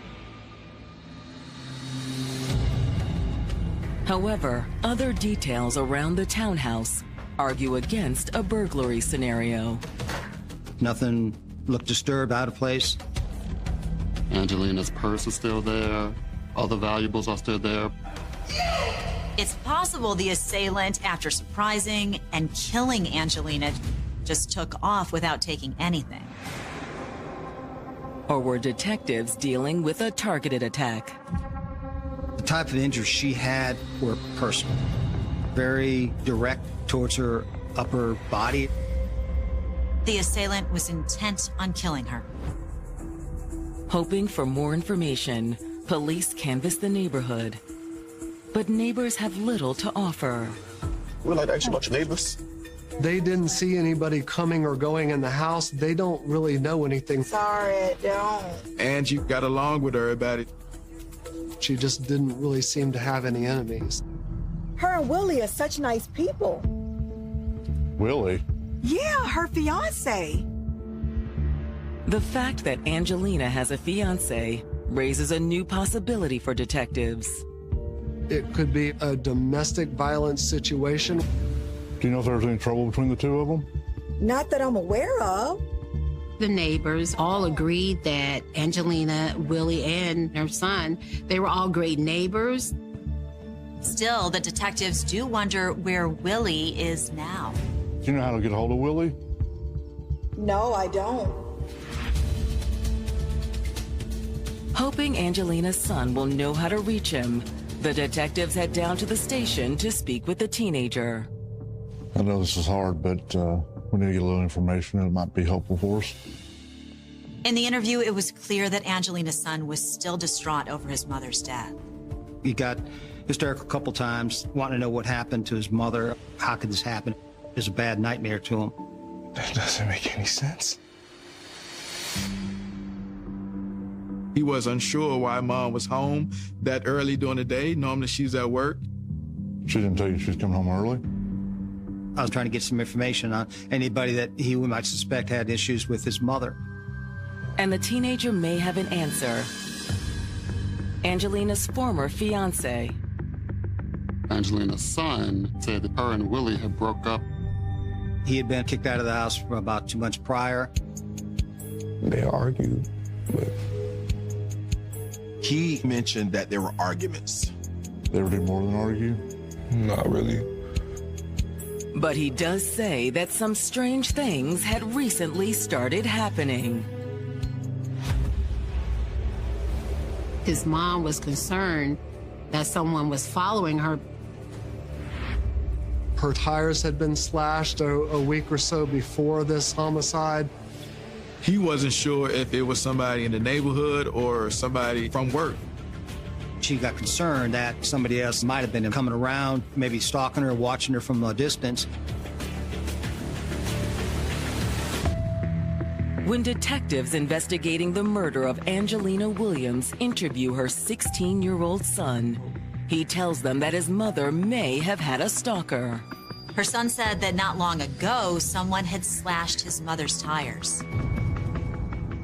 However, other details around the townhouse argue against a burglary scenario. Nothing looked disturbed, out of place. Angelina's purse is still there. Other valuables are still there. It's possible the assailant, after surprising and killing Angelina, just took off without taking anything. Or were detectives dealing with a targeted attack? The type of injuries she had were personal, very direct towards her upper body. The assailant was intent on killing her. Hoping for more information, police canvass the neighborhood. But neighbors have little to offer. We'd like to ask you about your neighbors. They didn't see anybody coming or going in the house. They don't really know anything. Sorry, I don't. Angie got along with her about it. She just didn't really seem to have any enemies. Her and Willie are such nice people. Willie? Yeah, her fiance. The fact that Angelina has a fiance raises a new possibility for detectives. It could be a domestic violence situation. Do you know if there was any trouble between the two of them? Not that I'm aware of. The neighbors all agreed that Angelina, Willie, and her son, they were all great neighbors. Still, the detectives do wonder where Willie is now. Do you know how to get a hold of Willie? No, I don't. Hoping Angelina's son will know how to reach him, the detectives head down to the station to speak with the teenager. I know this is hard, but we need to get a little information and it might be helpful for us. In the interview, it was clear that Angelina's son was still distraught over his mother's death. He got hysterical a couple times, wanting to know what happened to his mother. How could this happen? It was a bad nightmare to him. That doesn't make any sense. He was unsure why Mom was home that early during the day. Normally she's at work. She didn't tell you she was coming home early? I was trying to get some information on anybody that he might suspect had issues with his mother. And the teenager may have an answer. Angelina's former fiance. Angelina's son said that her and Willie had broke up. He had been kicked out of the house for about 2 months prior. They argued, but... He mentioned that there were arguments. They ever did more than argue? Not really. But he does say that some strange things had recently started happening. His mom was concerned that someone was following her. Her tires had been slashed a week or so before this homicide. He wasn't sure if it was somebody in the neighborhood or somebody from work. She got concerned that somebody else might have been coming around, maybe stalking her, watching her from a distance. When detectives investigating the murder of Angelina Williams interview her 16-year-old son, he tells them that his mother may have had a stalker. Her son said that not long ago, someone had slashed his mother's tires.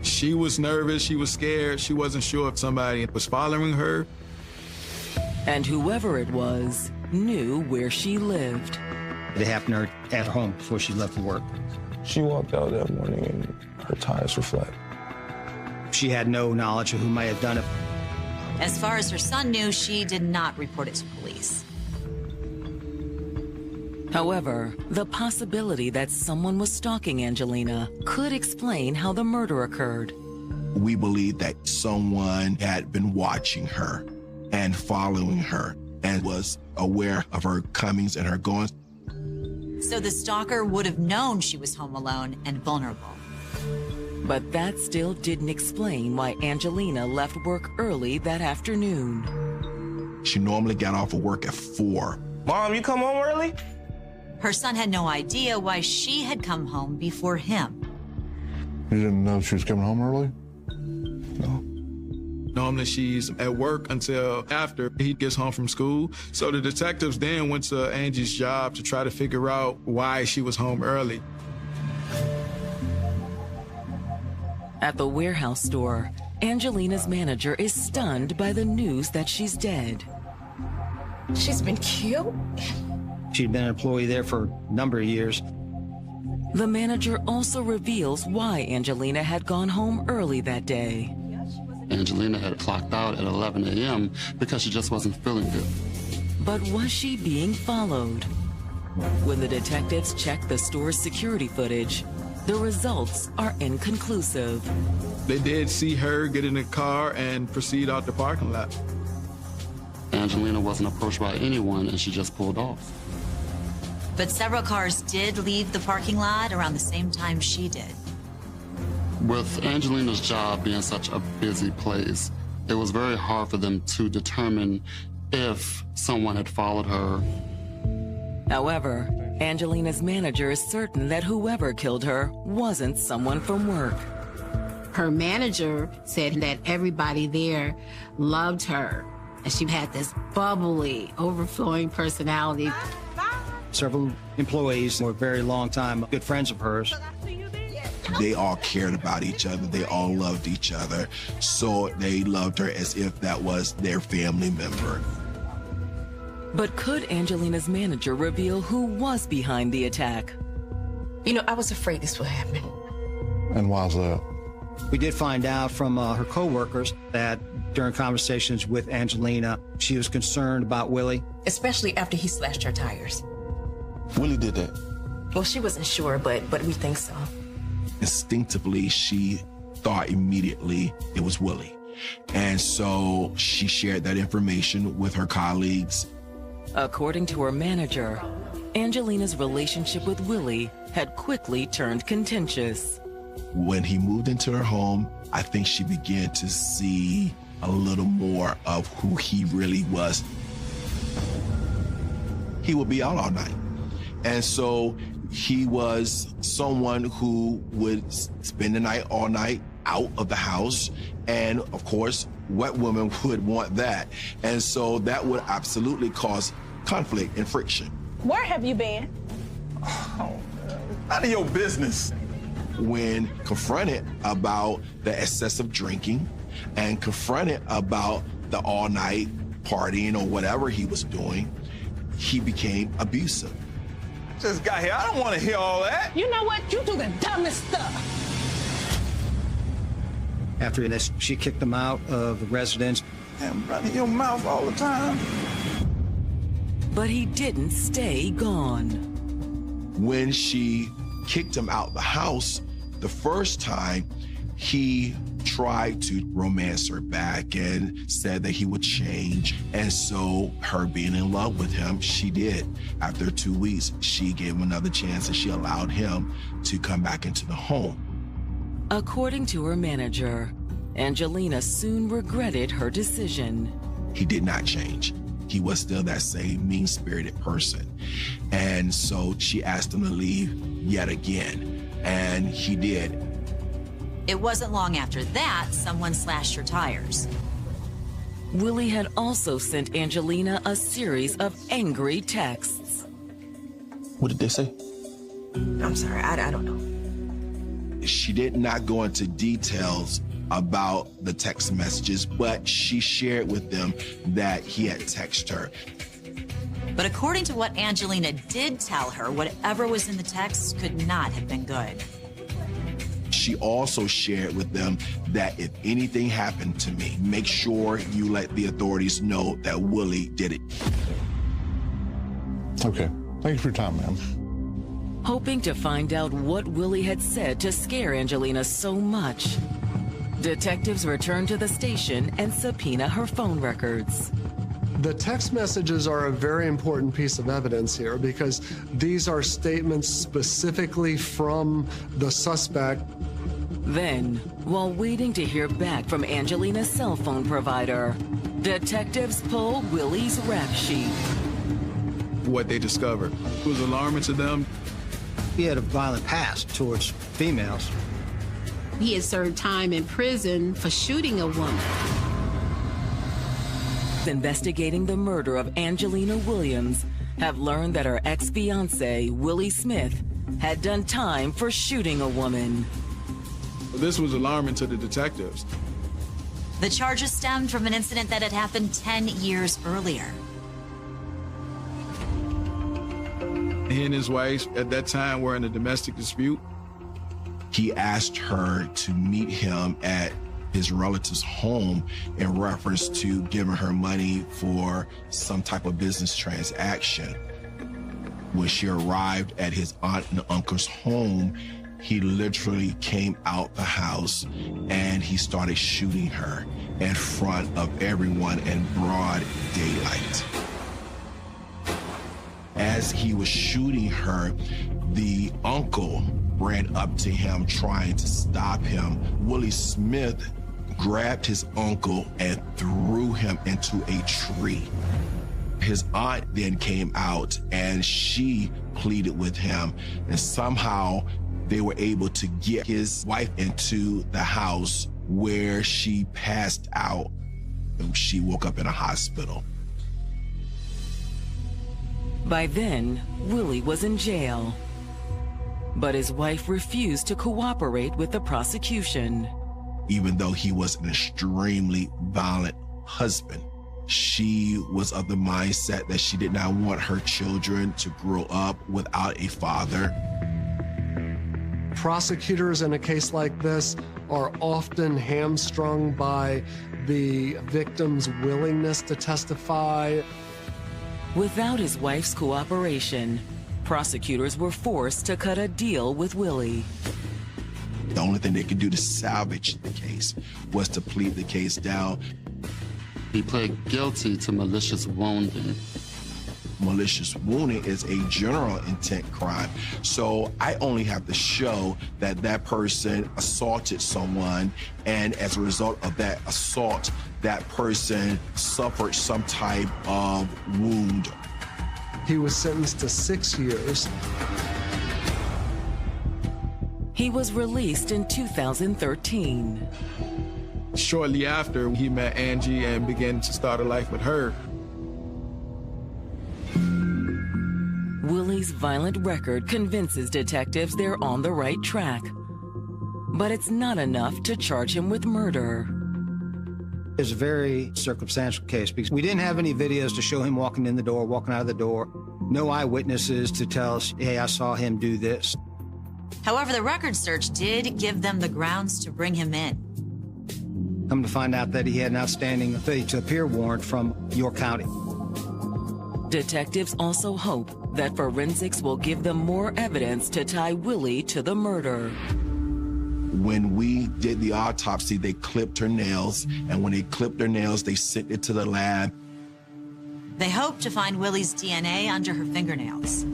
She was nervous, she was scared, she wasn't sure if somebody was following her. And whoever it was knew where she lived. It happened to her at home before she left for work. She walked out that morning and her tires were flat. She had no knowledge of who might have done it. As far as her son knew, she did not report it to police. However, the possibility that someone was stalking Angelina could explain how the murder occurred. We believe that someone had been watching her and following her and was aware of her comings and her goings. So the stalker would have known she was home alone and vulnerable. But that still didn't explain why Angelina left work early that afternoon. She normally got off of work at 4. Mom, you come home early? Her son had no idea why she had come home before him. You didn't know she was coming home early? Normally she's at work until after he gets home from school. So the detectives then went to Angie's job to try to figure out why she was home early. At the warehouse store, Angelina's manager is stunned by the news that she's dead. She's been killed? She'd been an employee there for a number of years. The manager also reveals why Angelina had gone home early that day. Angelina had clocked out at 11 a.m. because she just wasn't feeling good. But was she being followed? When the detectives check the store's security footage, the results are inconclusive. They did see her get in the car and proceed out the parking lot. Angelina wasn't approached by anyone and she just pulled off. But several cars did leave the parking lot around the same time she did. With Angelina's job being such a busy place, it was very hard for them to determine if someone had followed her. However, Angelina's manager is certain that whoever killed her wasn't someone from work. Her manager said that everybody there loved her, and she had this bubbly, overflowing personality. Several employees were a very long time good friends of hers. They all cared about each other. They all loved each other. So they loved her as if that was their family member. But could Angelina's manager reveal who was behind the attack? You know, I was afraid this would happen. And why's that? We did find out from her co-workers that during conversations with Angelina, she was concerned about Willie. Especially after he slashed her tires. Willie did that. Well, she wasn't sure, but we think so. Instinctively, she thought immediately it was Willie. And so she shared that information with her colleagues. According to her manager, Angelina's relationship with Willie had quickly turned contentious. When he moved into her home, I think she began to see a little more of who he really was. He would be out all night. And so he was someone who would spend the night all night out of the house. And of course, wet women would want that. And so that would absolutely cause conflict and friction. Where have you been? Oh, none of your business. When confronted about the excessive drinking and confronted about the all-night partying or whatever he was doing, he became abusive. Just got here. I don't want to hear all that. You know what? You do the dumbest stuff. After this, she kicked him out of the residence. And running your mouth all the time. But he didn't stay gone. When she kicked him out the house, the first time, he tried to romance her back and said that he would change. And so her being in love with him, she did. After 2 weeks, she gave him another chance and she allowed him to come back into the home. According to her manager, Angelina soon regretted her decision. He did not change. He was still that same mean-spirited person. And so she asked him to leave yet again, and he did. It wasn't long after that someone slashed her tires. Willie had also sent Angelina a series of angry texts. What did they say? I'm sorry, I don't know. She did not go into details about the text messages, but she shared with them that he had texted her. But according to what Angelina did tell her, whatever was in the text could not have been good. She also shared with them that if anything happened to me, make sure you let the authorities know that Willie did it. Okay. Thank you for your time, ma'am. Hoping to find out what Willie had said to scare Angelina so much, detectives returned to the station and subpoena her phone records. The text messages are a very important piece of evidence here because these are statements specifically from the suspect. Then, while waiting to hear back from Angelina's cell phone provider, detectives pull Willie's rap sheet. What they discovered was alarming to them. He had a violent past towards females. He had served time in prison for shooting a woman. Investigating the murder of Angelina Williams have learned that her ex-fiancé, Willie Smith, had done time for shooting a woman. This was alarming to the detectives. The charges stemmed from an incident that had happened 10 years earlier. He and his wife at that time were in a domestic dispute. He asked her to meet him at his relative's home in reference to giving her money for some type of business transaction. When she arrived at his aunt and uncle's home, he literally came out the house and he started shooting her in front of everyone in broad daylight. As he was shooting her, the uncle ran up to him trying to stop him. Willie Smith grabbed his uncle and threw him into a tree. His aunt then came out and she pleaded with him, and somehow they were able to get his wife into the house where she passed out and she woke up in a hospital. By then, Willie was in jail. But his wife refused to cooperate with the prosecution. Even though he was an extremely violent husband, she was of the mindset that she did not want her children to grow up without a father. Prosecutors in a case like this are often hamstrung by the victim's willingness to testify. Without his wife's cooperation, prosecutors were forced to cut a deal with Willie. The only thing they could do to salvage the case was to plead the case down. He pled guilty to malicious wounding. Malicious wounding is a general intent crime. So I only have to show that that person assaulted someone, and as a result of that assault, that person suffered some type of wound. He was sentenced to 6 years. He was released in 2013. Shortly after, he met Angie and began to start a life with her. Willie's violent record convinces detectives they're on the right track. But it's not enough to charge him with murder. It's a very circumstantial case because we didn't have any videos to show him walking in the door, walking out of the door. No eyewitnesses to tell us, hey, I saw him do this. However, the record search did give them the grounds to bring him in. Come to find out that he had an outstanding failure to appear warrant from York County. Detectives also hope that forensics will give them more evidence to tie Willie to the murder. When we did the autopsy, they clipped her nails, and when they clipped her nails, they sent it to the lab. They hope to find Willie's DNA under her fingernails.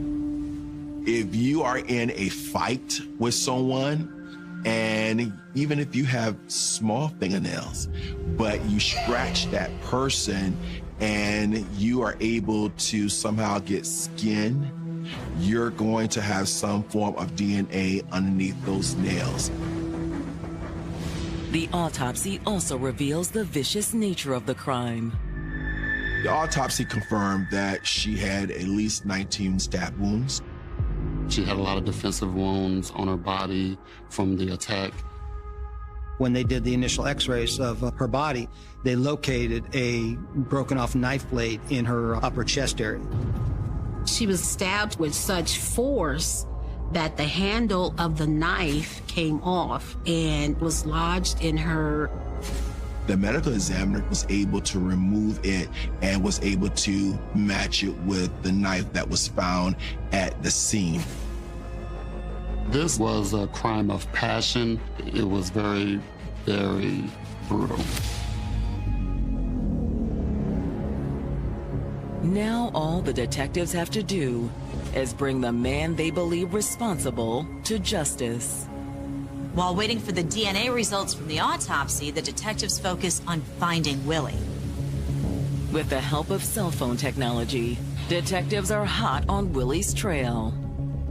If you are in a fight with someone, and even if you have small fingernails, but you scratch that person and you are able to somehow get skin, you're going to have some form of DNA underneath those nails. The autopsy also reveals the vicious nature of the crime. The autopsy confirmed that she had at least 19 stab wounds. She had a lot of defensive wounds on her body from the attack. When they did the initial x-rays of her body, they located a broken off knife blade in her upper chest area. She was stabbed with such force that the handle of the knife came off and was lodged in her. The medical examiner was able to remove it and was able to match it with the knife that was found at the scene. This was a crime of passion. It was very, very brutal. Now all the detectives have to do is bring the man they believe responsible to justice. While waiting for the DNA results from the autopsy, the detectives focus on finding Willie. With the help of cell phone technology, detectives are hot on Willie's trail.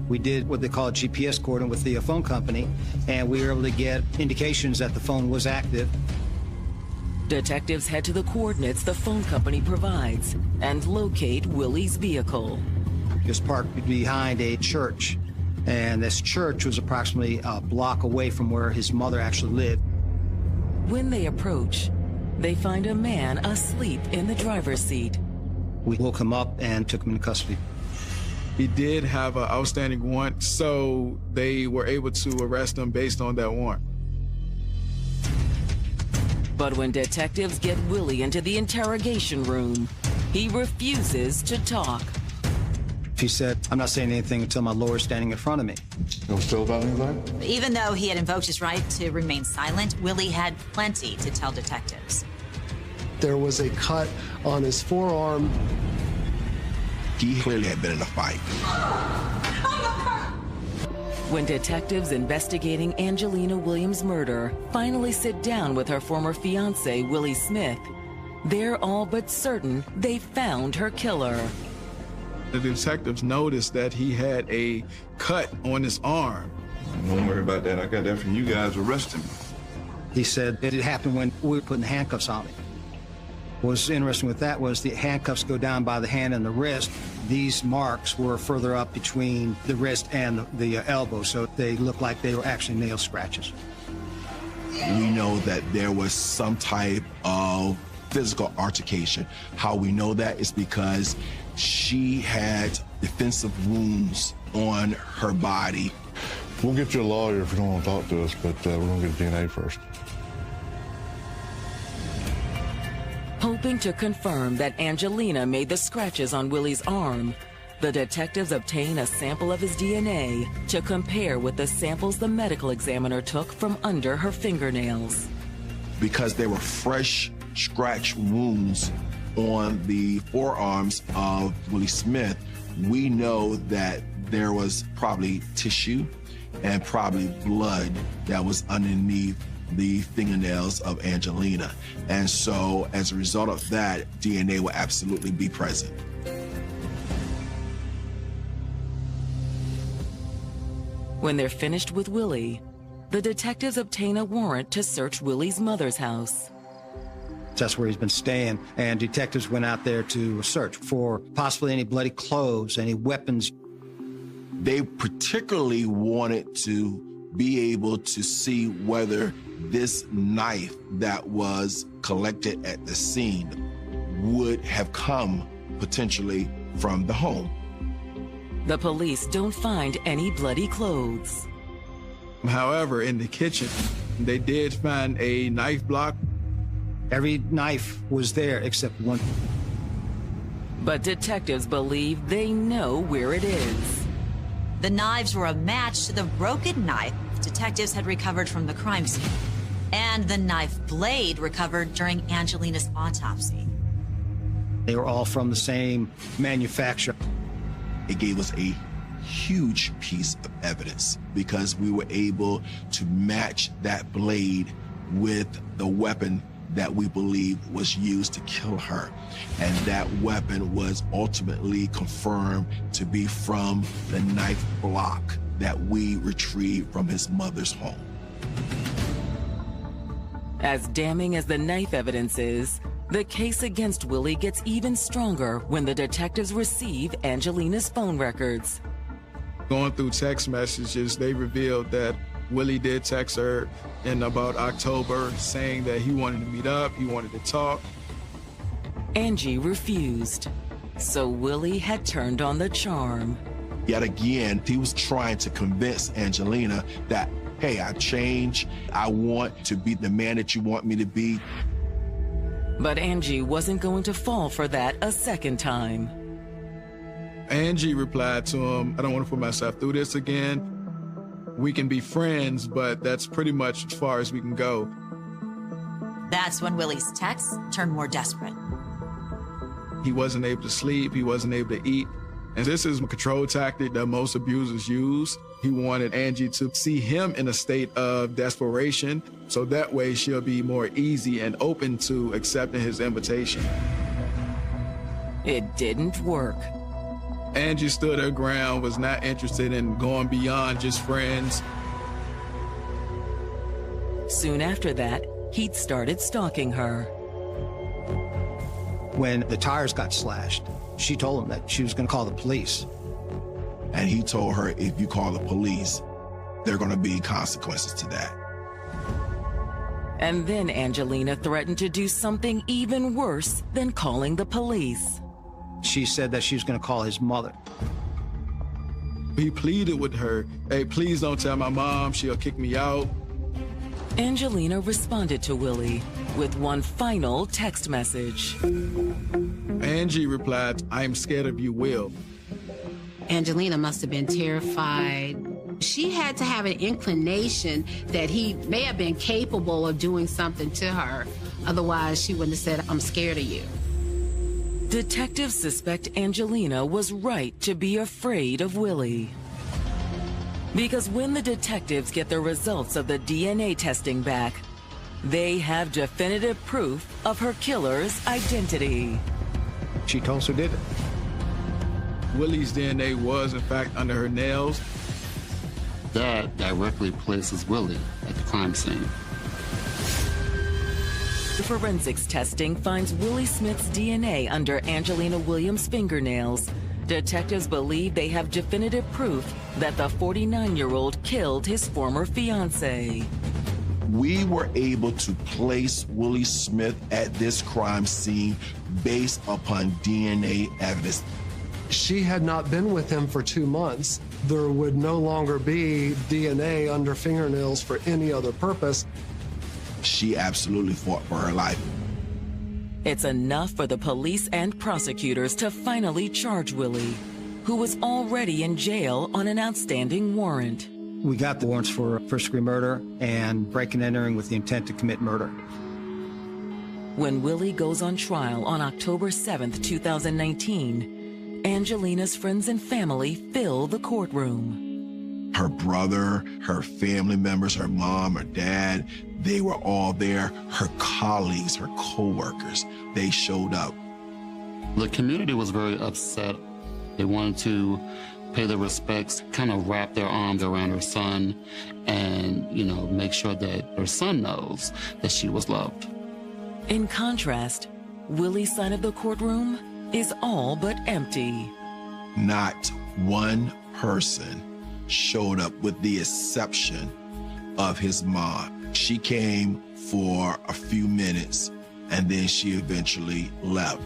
We did what they call a GPS coordinate with the phone company, and we were able to get indications that the phone was active. Detectives head to the coordinates the phone company provides and locate Willie's vehicle. It was parked behind a church, and this church was approximately a block away from where his mother actually lived. When they approach, they find a man asleep in the driver's seat. We woke him up and took him into custody. He did have an outstanding warrant, so they were able to arrest him based on that warrant. But when detectives get Willie into the interrogation room, he refuses to talk. He said, "I'm not saying anything until my lawyer's standing in front of me." You still about anything? Even though he had invoked his right to remain silent, Willie had plenty to tell detectives. There was a cut on his forearm. He clearly had been in a fight. When detectives investigating Angelina Williams' murder finally sit down with her former fiancé, Willie Smith, they're all but certain they found her killer. The detectives noticed that he had a cut on his arm. Don't worry about that. I got that from you guys arresting me. He said it had happened when we were putting handcuffs on me. What was interesting with that was the handcuffs go down by the hand and the wrist. These marks were further up between the wrist and the elbow, so they looked like they were actually nail scratches. We know that there was some type of physical altercation. How we know that is because she had defensive wounds on her body. We'll get you a lawyer if you don't want to talk to us, but we're going to get DNA first. Hoping to confirm that Angelina made the scratches on Willie's arm, the detectives obtain a sample of his DNA to compare with the samples the medical examiner took from under her fingernails. Because they were fresh scratch wounds on the forearms of Willie Smith, we know that there was probably tissue and probably blood that was underneath the fingernails of Angelina. And so as a result of that, DNA will absolutely be present. When they're finished with Willie, the detectives obtain a warrant to search Willie's mother's house. That's where he's been staying, and detectives went out there to search for possibly any bloody clothes, any weapons. They particularly wanted to be able to see whether this knife that was collected at the scene would have come potentially from the home. The police don't find any bloody clothes. However, in the kitchen, they did find a knife block. Every knife was there except one. But detectives believe they know where it is. The knives were a match to the broken knife detectives had recovered from the crime scene, and the knife blade recovered during Angelina's autopsy. They were all from the same manufacturer. It gave us a huge piece of evidence because we were able to match that blade with the weapon that we believe was used to kill her. And that weapon was ultimately confirmed to be from the knife block that we retrieved from his mother's home. As damning as the knife evidence is, the case against Willie gets even stronger when the detectives receive Angelina's phone records. Going through text messages, they revealed that Willie did text her in about October saying that he wanted to meet up, he wanted to talk. Angie refused, so Willie had turned on the charm. Yet again, he was trying to convince Angelina that, hey, I changed. I want to be the man that you want me to be. But Angie wasn't going to fall for that a second time. Angie replied to him, I don't want to put myself through this again. We can be friends, but that's pretty much as far as we can go. That's when Willie's texts turned more desperate. He wasn't able to sleep, he wasn't able to eat. And this is a control tactic that most abusers use. He wanted Angie to see him in a state of desperation, so that way she'll be more easy and open to accepting his invitation. It didn't work. Angie stood her ground, was not interested in going beyond just friends. Soon after that, he'd started stalking her. When the tires got slashed, she told him that she was going to call the police. And he told her, if you call the police, there are going to be consequences to that. And then Angelina threatened to do something even worse than calling the police. She said that she was going to call his mother. He pleaded with her, hey, please don't tell my mom, she'll kick me out. Angelina responded to Willie with one final text message. Angie replied, I'm scared of you, Will. Angelina must have been terrified. She had to have an inclination that he may have been capable of doing something to her. Otherwise, she wouldn't have said, I'm scared of you. Detectives suspect Angelina was right to be afraid of Willie. Because when the detectives get the results of the DNA testing back, they have definitive proof of her killer's identity. She told us who did it. Willie's DNA was, in fact, under her nails. That directly places Willie at the crime scene. The forensics testing finds Willie Smith's DNA under Angelina Williams' fingernails. Detectives believe they have definitive proof that the 49-year-old killed his former fiancée. We were able to place Willie Smith at this crime scene based upon DNA evidence. She had not been with him for 2 months. There would no longer be DNA under fingernails for any other purpose. She absolutely fought for her life. It's enough for the police and prosecutors to finally charge Willie, who was already in jail on an outstanding warrant. We got the warrants for first-degree murder and breaking and entering with the intent to commit murder. When Willie goes on trial on October 7th, 2019, Angelina's friends and family fill the courtroom. Her brother, her family members, her mom, her dad, they were all there. Her colleagues, her co-workers, they showed up. The community was very upset. They wanted to pay their respects, kind of wrap their arms around her son and, make sure that her son knows that she was loved. In contrast, Willie's side of the courtroom is all but empty. Not one person showed up with the exception of his mom. She came for a few minutes and then she eventually left.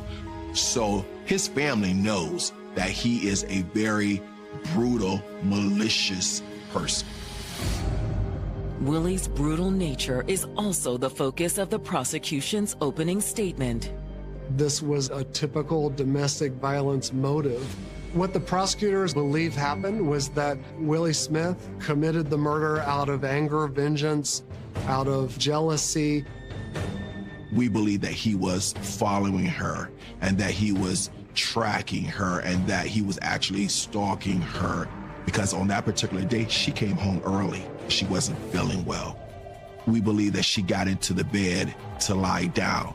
So his family knows that he is a very brutal, malicious person. Willie's brutal nature is also the focus of the prosecution's opening statement. This was a typical domestic violence motive. What the prosecutors believe happened was that Willie Smith committed the murder out of anger, vengeance, out of jealousy. We believe that he was following her and that he was tracking her and that he was actually stalking her because on that particular day, she came home early. She wasn't feeling well. We believe that she got into the bed to lie down.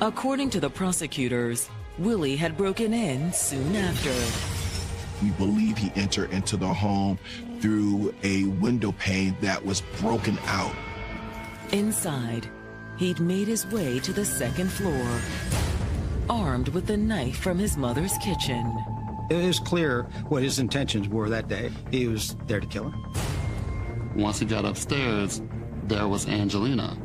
According to the prosecutors, Willie had broken in soon after. We believe he entered into the home through a window pane that was broken out. Inside, he'd made his way to the second floor, armed with the knife from his mother's kitchen. It is clear what his intentions were that day. He was there to kill her. Once he got upstairs, there was Angelina.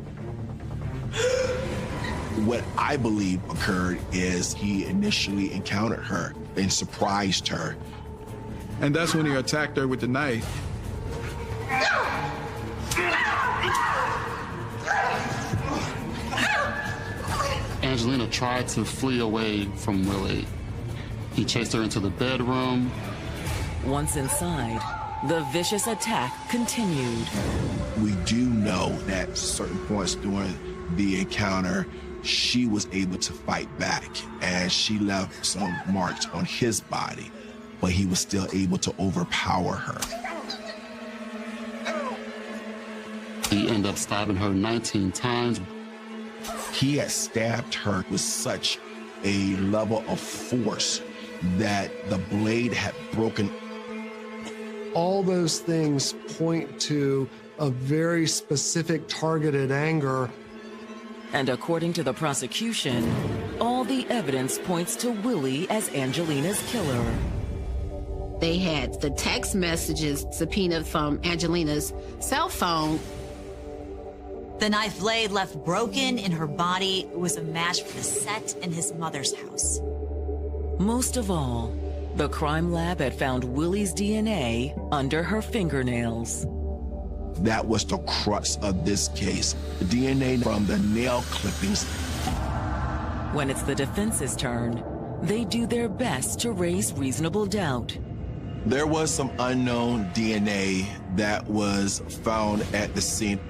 What I believe occurred is he initially encountered her and surprised her. And that's when he attacked her with the knife. Angelina tried to flee away from Willie. He chased her into the bedroom. Once inside, the vicious attack continued. We do know that at certain points during the encounter, she was able to fight back, and she left some marks on his body, but he was still able to overpower her. He ended up stabbing her 19 times. He had stabbed her with such a level of force that the blade had broken. All those things point to a very specific targeted anger. And according to the prosecution, all the evidence points to Willie as Angelina's killer. They had the text messages subpoenaed from Angelina's cell phone. The knife blade left broken in her body was a match for the set in his mother's house. Most of all, the crime lab had found Willie's DNA under her fingernails. That was the crux of this case. The DNA from the nail clippings. When it's the defense's turn, they do their best to raise reasonable doubt. There was some unknown DNA that was found at the scene.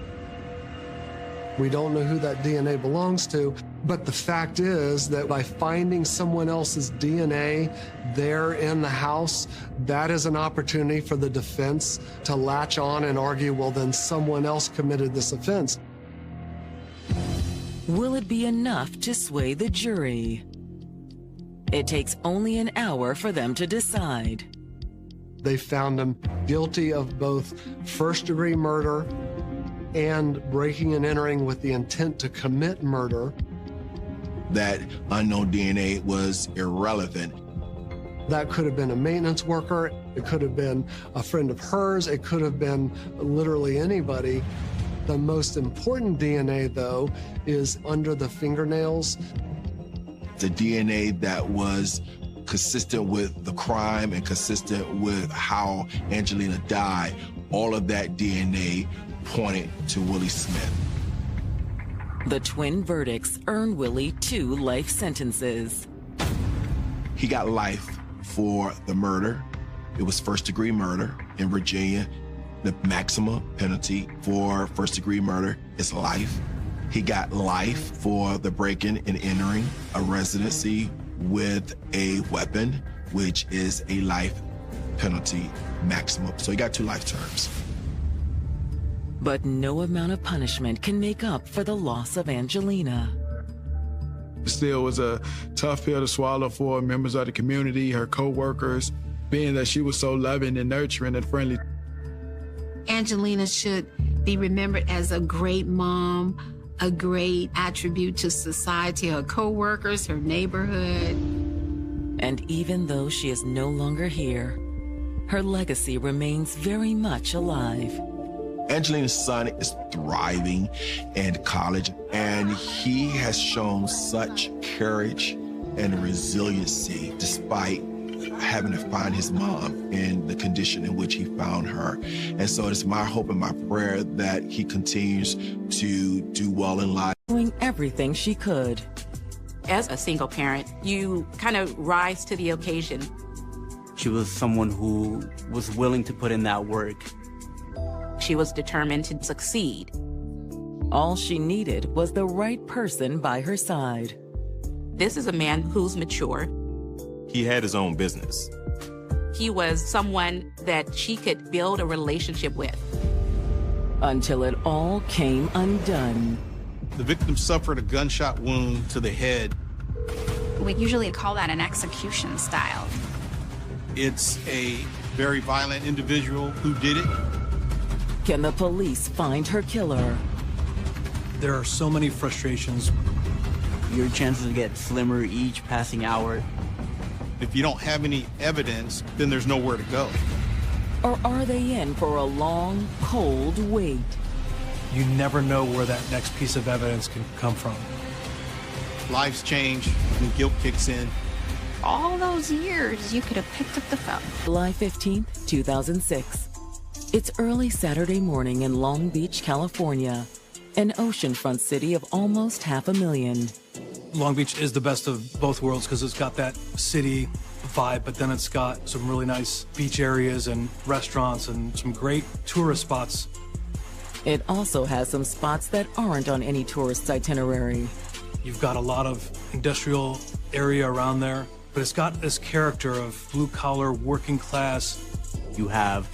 We don't know who that DNA belongs to, but the fact is that by finding someone else's DNA there in the house, that is an opportunity for the defense to latch on and argue, well, then someone else committed this offense. Will it be enough to sway the jury? It takes only an hour for them to decide. They found him guilty of both first-degree murder and breaking and entering with the intent to commit murder. That unknown DNA was irrelevant. That could have been a maintenance worker, it could have been a friend of hers, it could have been literally anybody. The most important DNA, though, is under the fingernails. The DNA that was consistent with the crime and consistent with how Angelina died, all of that DNA pointed to Willie Smith. The twin verdicts earn Willie 2 life sentences. He got life for the murder. It was first-degree murder in Virginia. The maximum penalty for first-degree murder is life. He got life for the breaking and entering a residency with a weapon, which is a life penalty maximum. So he got 2 life terms. But no amount of punishment can make up for the loss of Angelina. Still was a tough pill to swallow for members of the community, her co-workers, being that she was so loving and nurturing and friendly. Angelina should be remembered as a great mom, a great attribute to society, her co-workers, her neighborhood. And even though she is no longer here, her legacy remains very much alive. Angelina's son is thriving in college, and he has shown such courage and resiliency despite having to find his mom in the condition in which he found her. And so it's my hope and my prayer that he continues to do well in life. Doing everything she could. As a single parent, you kind of rise to the occasion. She was someone who was willing to put in that work. She was determined to succeed. All she needed was the right person by her side. This is a man who's mature. He had his own business. He was someone that she could build a relationship with. Until it all came undone. The victim suffered a gunshot wound to the head. We usually call that an execution style. It's a very violent individual who did it. Can the police find her killer? There are so many frustrations. Your chances get slimmer each passing hour. If you don't have any evidence, then there's nowhere to go. Or are they in for a long, cold wait? You never know where that next piece of evidence can come from. Lives change when guilt kicks in. All those years, you could have picked up the phone. July 15th, 2006. It's early Saturday morning in Long Beach, California, an oceanfront city of almost 500,000. Long Beach is the best of both worlds because it's got that city vibe, but then it's got some really nice beach areas and restaurants and some great tourist spots. It also has some spots that aren't on any tourist's itinerary. You've got a lot of industrial area around there, but it's got this character of blue-collar, working class. You have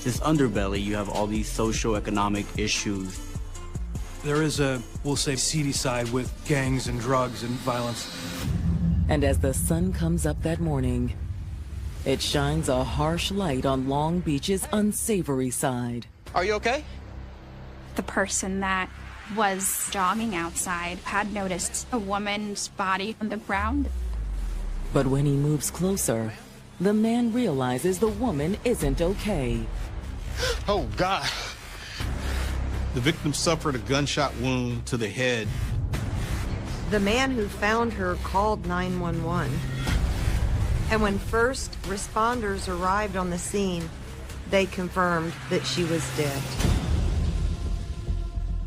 this underbelly, you have all these socio-economic issues. There is a, we'll say, seedy side with gangs and drugs and violence. And as the sun comes up that morning, it shines a harsh light on Long Beach's unsavory side. Are you okay? The person that was jogging outside had noticed a woman's body on the ground. But when he moves closer, the man realizes the woman isn't okay. Oh, God. The victim suffered a gunshot wound to the head. The man who found her called 911. And when first responders arrived on the scene, they confirmed that she was dead.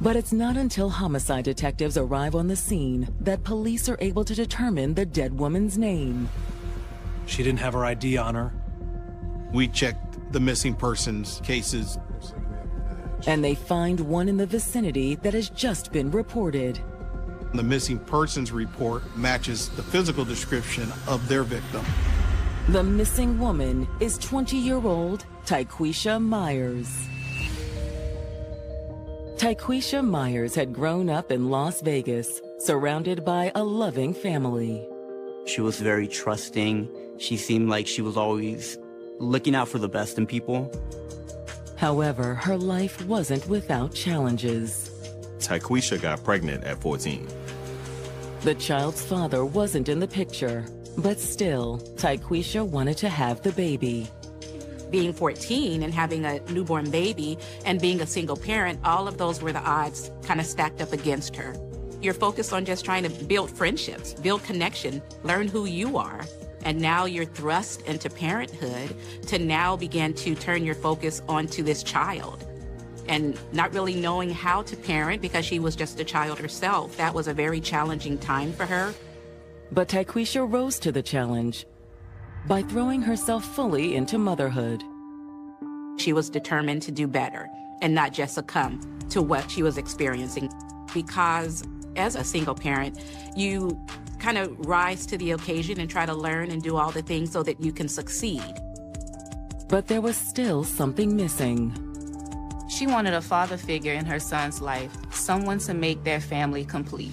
But it's not until homicide detectives arrive on the scene that police are able to determine the dead woman's name. She didn't have her ID on her. We checked the missing persons cases. And they find one in the vicinity that has just been reported. The missing persons report matches the physical description of their victim. The missing woman is 20-year-old Tyquisha Myers. Tyquisha Myers had grown up in Las Vegas, surrounded by a loving family. She was very trusting. She seemed like she was always looking out for the best in people. However, her life wasn't without challenges. Tyquisha got pregnant at 14. The child's father wasn't in the picture, but still, Tyquisha wanted to have the baby. Being 14 and having a newborn baby and being a single parent, all of those were the odds kind of stacked up against her. You're focused on just trying to build friendships, build connection, learn who you are. And now you're thrust into parenthood to now begin to turn your focus onto this child. And not really knowing how to parent because she was just a child herself. That was a very challenging time for her. But Tyquisha rose to the challenge by throwing herself fully into motherhood. She was determined to do better and not just succumb to what she was experiencing. Because as a single parent, you kind of rise to the occasion and try to learn and do all the things so that you can succeed. But there was still something missing. She wanted a father figure in her son's life, someone to make their family complete.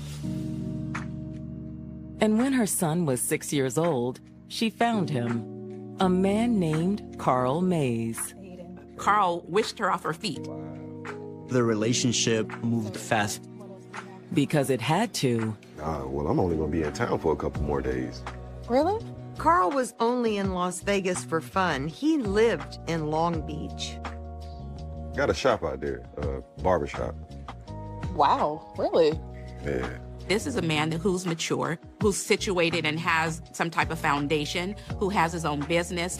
And when her son was 6 years old, she found him, a man named Carl Mays. Carl wished her off her feet. The relationship moved fast. Because it had to. Well, I'm only going to be in town for a couple more days. Really? Carl was only in Las Vegas for fun. He lived in Long Beach. Got a shop out there, barbershop. Wow, really? Yeah. This is a man who's mature, who's situated and has some type of foundation, who has his own business.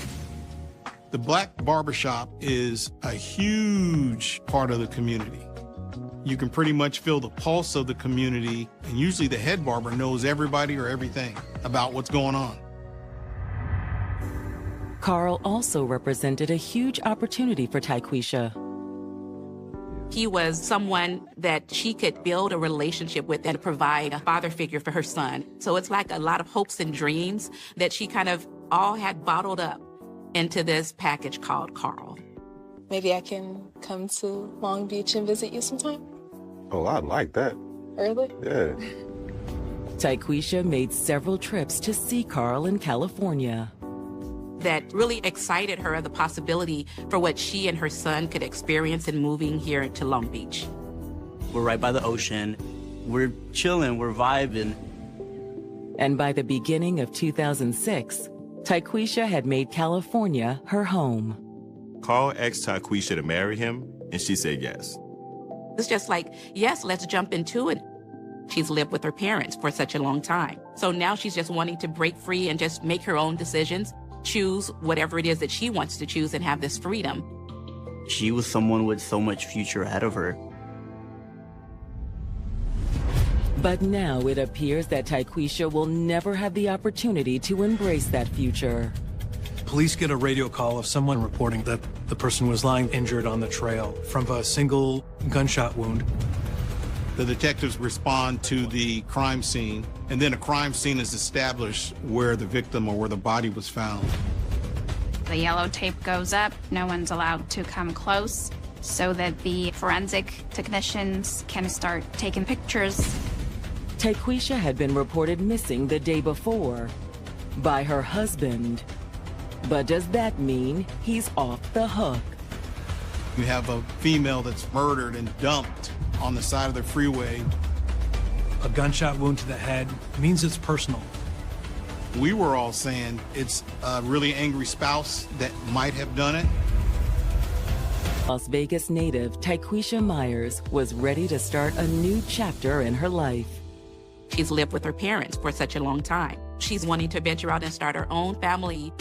The Black Barbershop is a huge part of the community. You can pretty much feel the pulse of the community, and usually the head barber knows everybody or everything about what's going on. Carl also represented a huge opportunity for Tyquisha. He was someone that she could build a relationship with and provide a father figure for her son. So it's like a lot of hopes and dreams that she kind of all had bottled up into this package called Carl. Maybe I can come to Long Beach and visit you sometime? Oh, I'd like that. Really? Yeah. Tyquisha made several trips to see Carl in California. That really excited her, the possibility for what she and her son could experience in moving here to Long Beach. We're right by the ocean. We're chilling, we're vibing. And by the beginning of 2006, Tyquisha had made California her home. Carl asked Tyquisha to marry him, and she said yes. It's just like, yes, let's jump into it. She's lived with her parents for such a long time. So now she's just wanting to break free and just make her own decisions, choose whatever it is that she wants to choose and have this freedom. She was someone with so much future ahead of her. But now it appears that Tyquisha will never have the opportunity to embrace that future. Police get a radio call of someone reporting that the person was lying injured on the trail from a single gunshot wound. The detectives respond to the crime scene, and then a crime scene is established where the victim or where the body was found. The yellow tape goes up. No one's allowed to come close so that the forensic technicians can start taking pictures. Tyquisha had been reported missing the day before by her husband. But does that mean he's off the hook? You have a female that's murdered and dumped on the side of the freeway. A gunshot wound to the head means it's personal. We were all saying it's a really angry spouse that might have done it. Las Vegas native Tyquisha Myers was ready to start a new chapter in her life. She's lived with her parents for such a long time. She's wanting to venture out and start her own family.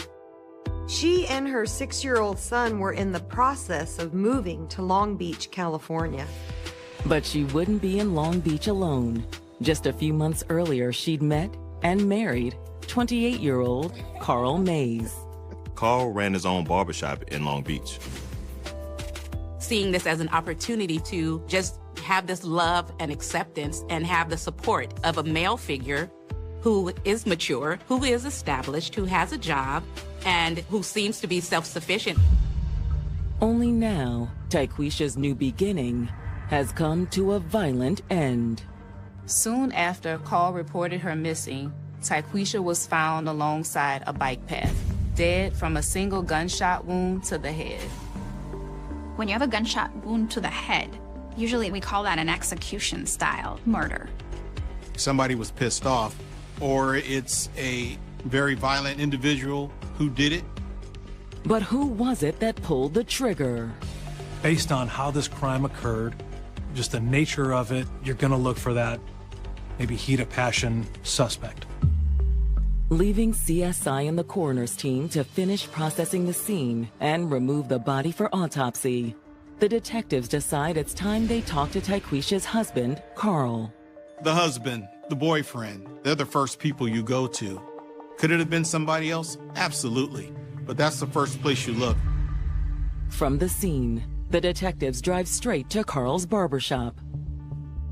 She and her 6-year-old son were in the process of moving to Long Beach, California. But she wouldn't be in Long Beach alone. Just a few months earlier, she'd met and married 28-year-old Carl Mays. Carl ran his own barbershop in Long Beach. Seeing this as an opportunity to just have this love and acceptance and have the support of a male figure who is mature, who is established, who has a job, and who seems to be self-sufficient. Only now, Tyquisha's new beginning has come to a violent end. Soon after Carl reported her missing, Tyquisha was found alongside a bike path, dead from a single gunshot wound to the head. When you have a gunshot wound to the head, usually we call that an execution-style murder. Somebody was pissed off, or it's a very violent individual who did it. But who was it that pulled the trigger? Based on how this crime occurred, just the nature of it, you're gonna look for that maybe heat of passion suspect. Leaving CSI and the coroner's team to finish processing the scene and remove the body for autopsy, the detectives decide it's time they talk to Tyquisha's husband, Carl. The husband, the boyfriend, they're the first people you go to. Could it have been somebody else? Absolutely. But that's the first place you look. From the scene, the detectives drive straight to Carl's barbershop.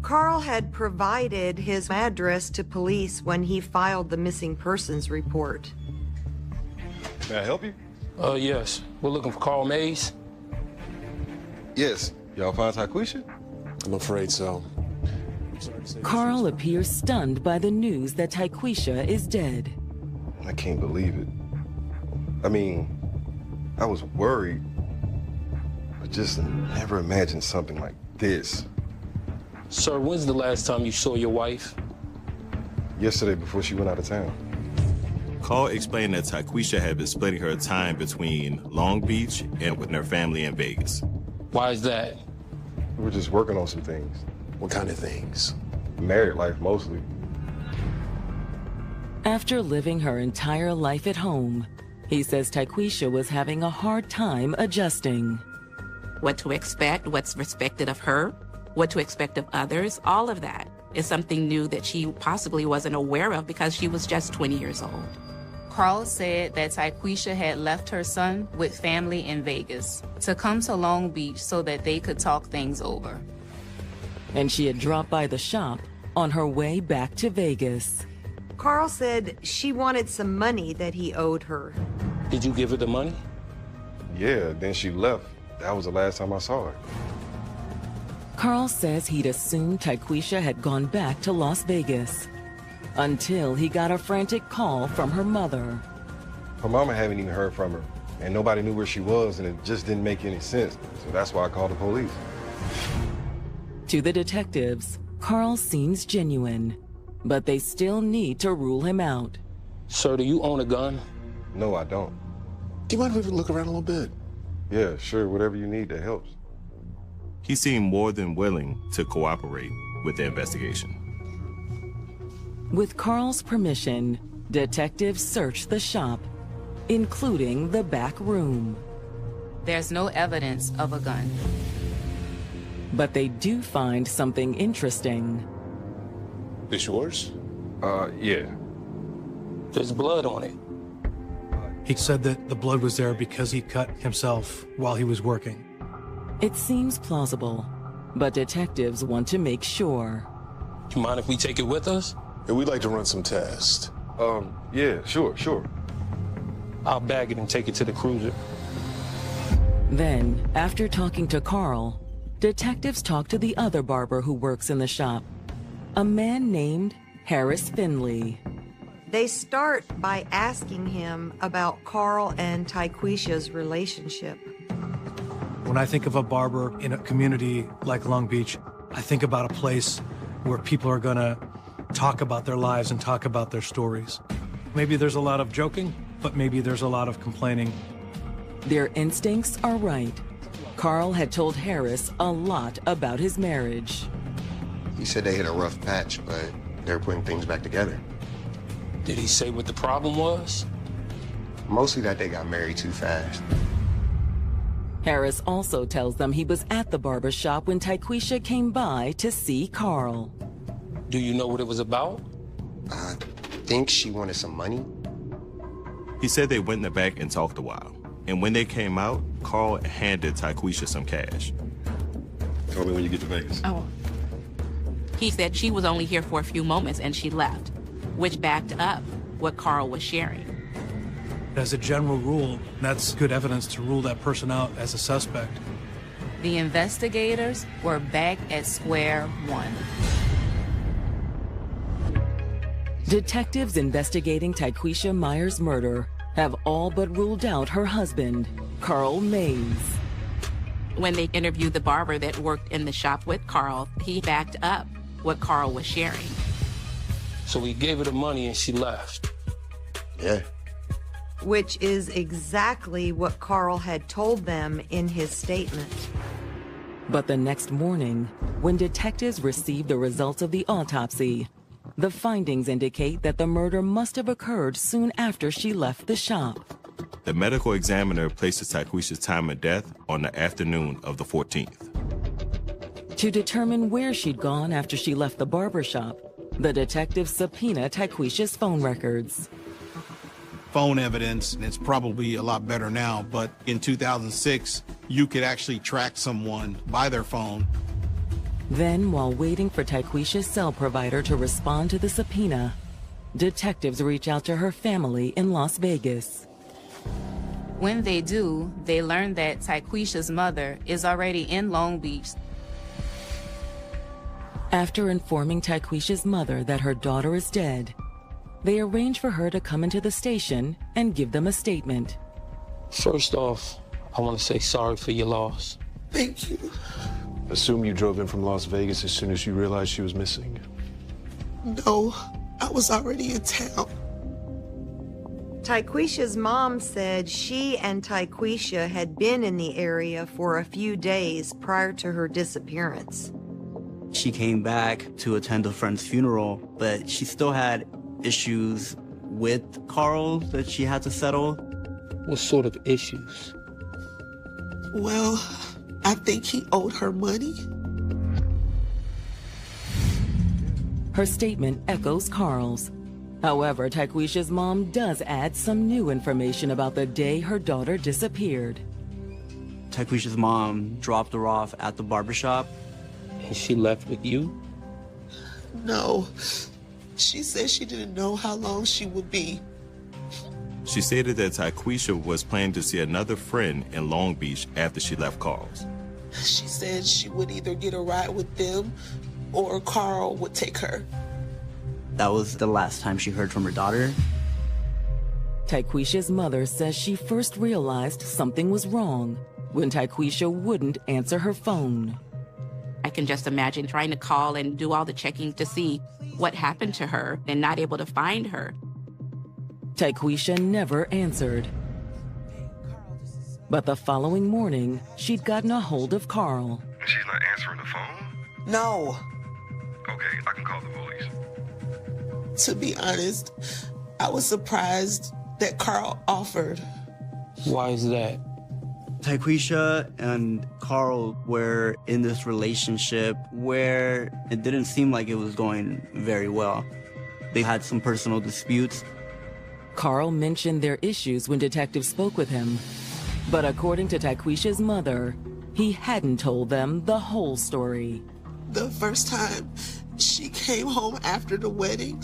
Carl had provided his address to police when he filed the missing persons report. May I help you? Yes. We're looking for Carl Mays. Yes. Y'all find Tyquisha? I'm afraid so. Carl appears stunned by the news that Tyquisha is dead. I can't believe it. I mean, I was worried, but just never imagined something like this. Sir, when's the last time you saw your wife? Yesterday before she went out of town. Carl explained that Tyquisha had been splitting her time between Long Beach and with her family in Vegas. Why is that? We were just working on some things. What kind of things? Married life, mostly. After living her entire life at home, he says Tyquisha was having a hard time adjusting. What to expect, what's expected of her, what to expect of others, all of that is something new that she possibly wasn't aware of because she was just 20 years old. Carl said that Tyquisha had left her son with family in Vegas to come to Long Beach so that they could talk things over. And she had dropped by the shop on her way back to Vegas. Carl said she wanted some money that he owed her. Did you give her the money? Yeah, then she left. That was the last time I saw her. Carl says he'd assumed Tyquisha had gone back to Las Vegas until he got a frantic call from her mother. Her mama hadn't even heard from her, and nobody knew where she was, and it just didn't make any sense. So that's why I called the police. To the detectives, Carl seems genuine, but they still need to rule him out. Sir, do you own a gun? No, I don't. Do you mind if we look around a little bit? Yeah, sure, whatever you need that helps. He seemed more than willing to cooperate with the investigation. With Carl's permission, detectives searched the shop, including the back room. There's no evidence of a gun. But they do find something interesting. This yours? Yeah. There's blood on it. He said that the blood was there because he cut himself while he was working. It seems plausible, but detectives want to make sure. You mind if we take it with us? And we'd like to run some tests. Yeah, sure. I'll bag it and take it to the cruiser. Then, after talking to Carl, detectives talk to the other barber who works in the shop, a man named Harris Finley. They start by asking him about Carl and Tyquisha's relationship. When I think of a barber in a community like Long Beach, I think about a place where people are gonna talk about their lives and talk about their stories. Maybe there's a lot of joking, but maybe there's a lot of complaining. Their instincts are right. Carl had told Harris a lot about his marriage. He said they hit a rough patch, but they're putting things back together. Did he say what the problem was? Mostly that they got married too fast. Harris also tells them he was at the barber shop when Tyquisha came by to see Carl. Do you know what it was about? I think she wanted some money. He said they went in the back and talked a while. And when they came out, Carl handed Tyquisha some cash. Tell me when you get to Vegas. Oh. He said she was only here for a few moments and she left, which backed up what Carl was sharing. As a general rule, that's good evidence to rule that person out as a suspect. The investigators were back at square one. Detectives investigating Tyquisha Myers' murder have all but ruled out her husband, Carl Mays. When they interviewed the barber that worked in the shop with Carl, he backed up what Carl was sharing. So he gave her the money and she left. Yeah. Which is exactly what Carl had told them in his statement. But the next morning, when detectives received the results of the autopsy, the findings indicate that the murder must have occurred soon after she left the shop. The medical examiner places Tyquisha's time of death on the afternoon of the 14th. To determine where she'd gone after she left the barber shop, the detectives subpoena Tyquisha's phone records. Phone evidence, and it's probably a lot better now, but in 2006, you could actually track someone by their phone. Then, while waiting for Tyquisha's cell provider to respond to the subpoena, detectives reach out to her family in Las Vegas. When they do, they learn that Tyquisha's mother is already in Long Beach. After informing Tyquisha's mother that her daughter is dead, they arrange for her to come into the station and give them a statement. First off, I want to say sorry for your loss. Thank you. Assume you drove in from Las Vegas as soon as you realized she was missing. No, I was already in town. Tyquisha's mom said she and Tyquisha had been in the area for a few days prior to her disappearance. She came back to attend a friend's funeral, but she still had issues with Carl that she had to settle. What sort of issues? Well, I think he owed her money. Her statement echoes Carl's. However, Tyquisha's mom does add some new information about the day her daughter disappeared. Tyquisha's mom dropped her off at the barbershop. And she left with you? No. She said she didn't know how long she would be. She stated that Tyquisha was planning to see another friend in Long Beach after she left Carl's. She said she would either get a ride with them or Carl would take her. That was the last time she heard from her daughter. Tyquisha's mother says she first realized something was wrong when Tyquisha wouldn't answer her phone. I can just imagine trying to call and do all the checking to see what happened to her and not able to find her. Tyquisha never answered. But the following morning, she'd gotten a hold of Carl. She's not answering the phone? No. Okay, I can call the police. To be honest, I was surprised that Carl offered. Why is that? Tyquisha and Carl were in this relationship where it didn't seem like it was going very well. They had some personal disputes. Carl mentioned their issues when detectives spoke with him. But according to Tyquisha's mother, he hadn't told them the whole story. The first time she came home after the wedding,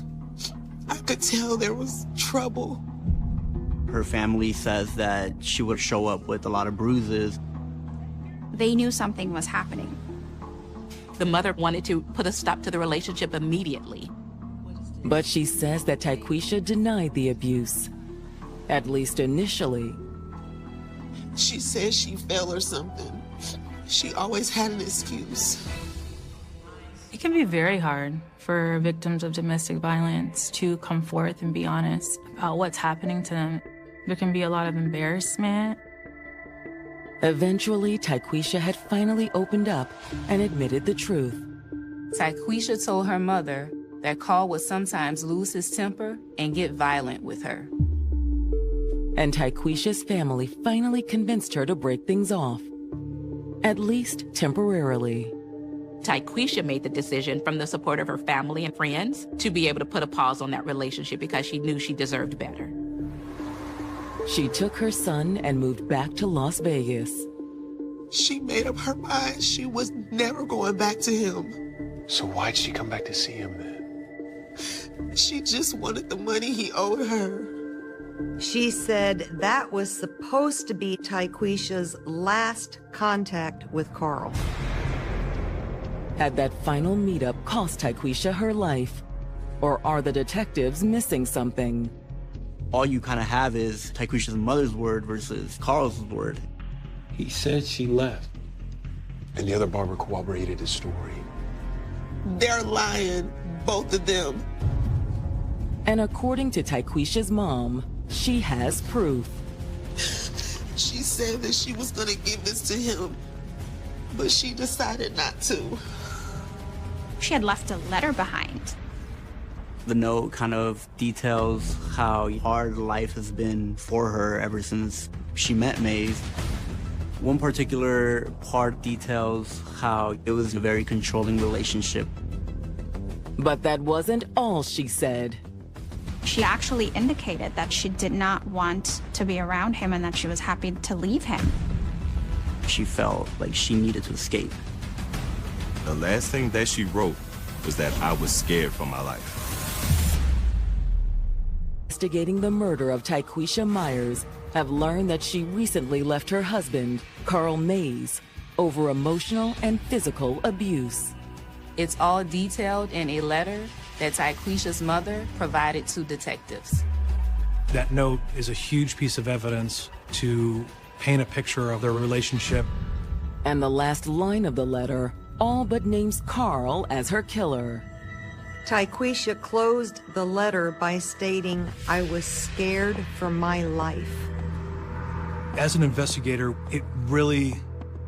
I could tell there was trouble. Her family says that she would show up with a lot of bruises. They knew something was happening. The mother wanted to put a stop to the relationship immediately. But she says that Tyquisha denied the abuse, at least initially. She said she fell or something. She always had an excuse. It can be very hard for victims of domestic violence to come forth and be honest about what's happening to them. There can be a lot of embarrassment. Eventually, Tyquisha had finally opened up and admitted the truth. Tyquisha told her mother that Carl would sometimes lose his temper and get violent with her. And Tyquisha's family finally convinced her to break things off, at least temporarily. Tyquisha made the decision, from the support of her family and friends, to be able to put a pause on that relationship because she knew she deserved better. She took her son and moved back to Las Vegas. She made up her mind she was never going back to him. So why'd she come back to see him then? She just wanted the money he owed her. She said that was supposed to be Tyquisha's last contact with Carl. Had that final meetup cost Tyquisha her life? Or are the detectives missing something? All you kind of have is Tyquisha's mother's word versus Carl's word. He said she left. And the other barber corroborated his story. They're lying, both of them. And according to Tyquisha's mom, she has proof. She said that she was gonna give this to him, but she decided not to. She had left a letter behind. The note kind of details how hard life has been for her ever since she met Maze. One particular part details how it was a very controlling relationship. But that wasn't all she said. She actually indicated that she did not want to be around him and that she was happy to leave him. She felt like she needed to escape. The last thing that she wrote was that I was scared for my life. Investigating the murder of Tyquisha Myers have learned that she recently left her husband, Carl Mays, over emotional and physical abuse. It's all detailed in a letter that Tyquisha's mother provided to detectives. That note is a huge piece of evidence to paint a picture of their relationship. And the last line of the letter all but names Carl as her killer. Tyquisha closed the letter by stating, "I was scared for my life." As an investigator, it really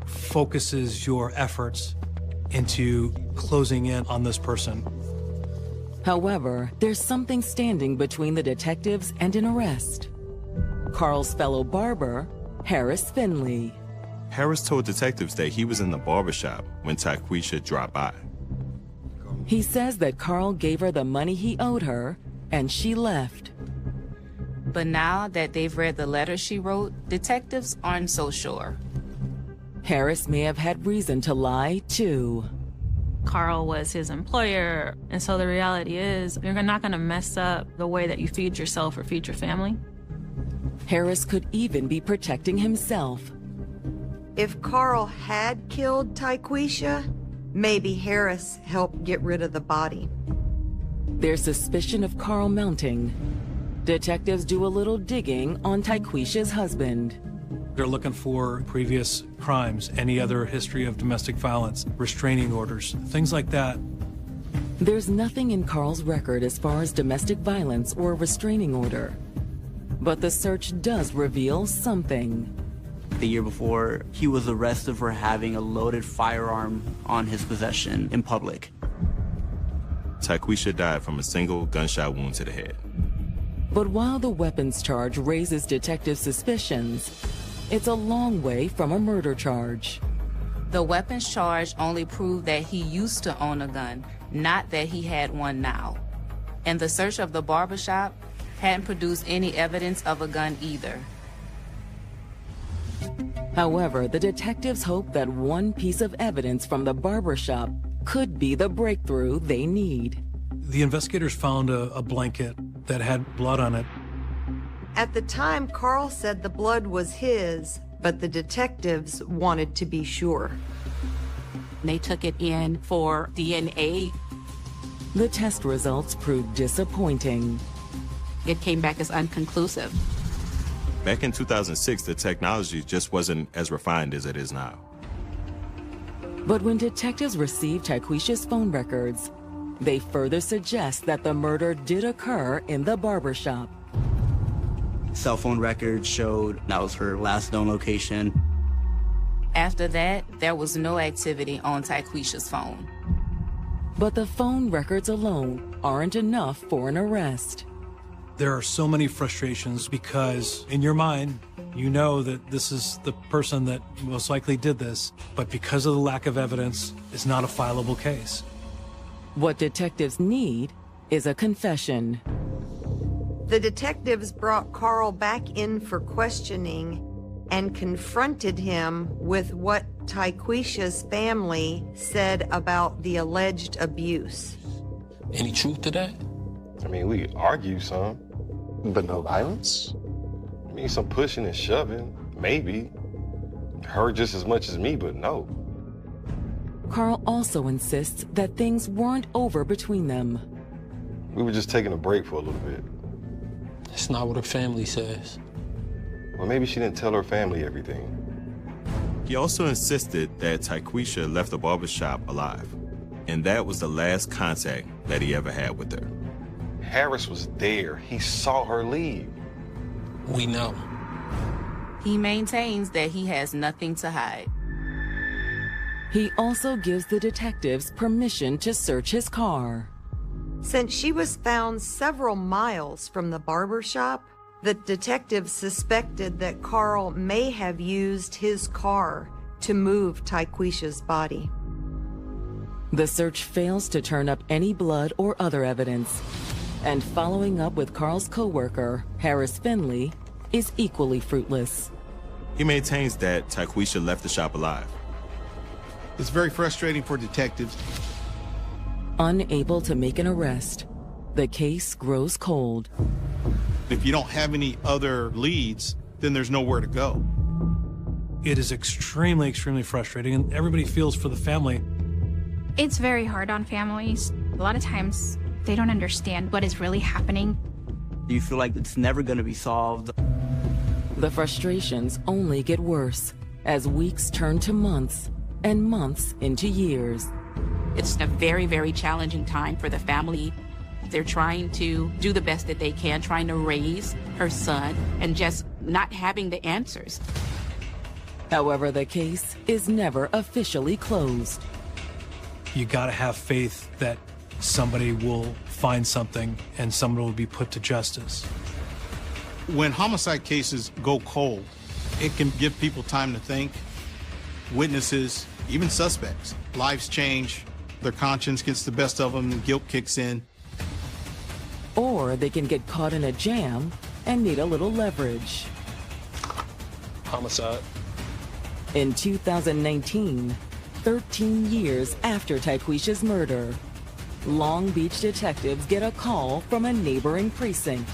focuses your efforts into closing in on this person. However, there's something standing between the detectives and an arrest. Carl's fellow barber, Harris Finley. Harris told detectives that he was in the barbershop when Tyquisha dropped by. He says that Carl gave her the money he owed her, and she left. But now that they've read the letter she wrote, detectives aren't so sure. Harris may have had reason to lie, too. Carl was his employer, and so the reality is you're not going to mess up the way that you feed yourself or feed your family. Harris could even be protecting himself. If Carl had killed Tyquisha, maybe Harris helped get rid of the body. There's suspicion of Carl mounting. Detectives do a little digging on Tyquisha's husband. They're looking for previous crimes, any other history of domestic violence, restraining orders, things like that. There's nothing in Carl's record as far as domestic violence or restraining order. But the search does reveal something. The year before, he was arrested for having a loaded firearm on his possession in public. Tyquisha died from a single gunshot wound to the head. But while the weapons charge raises detective suspicions, it's a long way from a murder charge. The weapons charge only proved that he used to own a gun, not that he had one now. And the search of the barbershop hadn't produced any evidence of a gun either. However, the detectives hope that one piece of evidence from the barbershop could be the breakthrough they need. The investigators found a blanket that had blood on it. At the time, Carl said the blood was his, but the detectives wanted to be sure. They took it in for DNA. The test results proved disappointing. It came back as unconclusive. Back in 2006, the technology just wasn't as refined as it is now. But when detectives received Tyquisha's phone records, they further suggest that the murder did occur in the barbershop. Cell phone records showed that was her last known location. After that, there was no activity on Tyquisha's phone. But the phone records alone aren't enough for an arrest. There are so many frustrations because in your mind, you know that this is the person that most likely did this, but because of the lack of evidence, it's not a fileable case. What detectives need is a confession. The detectives brought Carl back in for questioning and confronted him with what Tyquisha's family said about the alleged abuse. Any truth to that? I mean, we argue some. But no violence? I mean, some pushing and shoving, maybe. Her just as much as me, but no. Carl also insists that things weren't over between them. We were just taking a break for a little bit. That's not what her family says. Well, maybe she didn't tell her family everything. He also insisted that Tyquisha left the barbershop alive, and that was the last contact that he ever had with her. Harris was there. He saw her leave. We know. He maintains that he has nothing to hide. He also gives the detectives permission to search his car. Since she was found several miles from the barbershop, the detectives suspected that Carl may have used his car to move Tyquisha's body. The search fails to turn up any blood or other evidence. And following up with Carl's co-worker, Harris Finley, is equally fruitless. He maintains that Tyquisha left the shop alive. It's very frustrating for detectives. Unable to make an arrest, the case grows cold. If you don't have any other leads, then there's nowhere to go. It is extremely, extremely frustrating, and everybody feels for the family. It's very hard on families. A lot of times, they don't understand what is really happening. You feel like it's never going to be solved. The frustrations only get worse as weeks turn to months and months into years. It's a very, very challenging time for the family. They're trying to do the best that they can, trying to raise her son and just not having the answers. However, the case is never officially closed. You gotta have faith that somebody will find something and someone will be put to justice. When homicide cases go cold, it can give people time to think. Witnesses, even suspects, lives change, their conscience gets the best of them, and guilt kicks in. Or they can get caught in a jam and need a little leverage. Homicide. In 2019, 13 years after Tyquisha's murder, Long Beach detectives get a call from a neighboring precinct.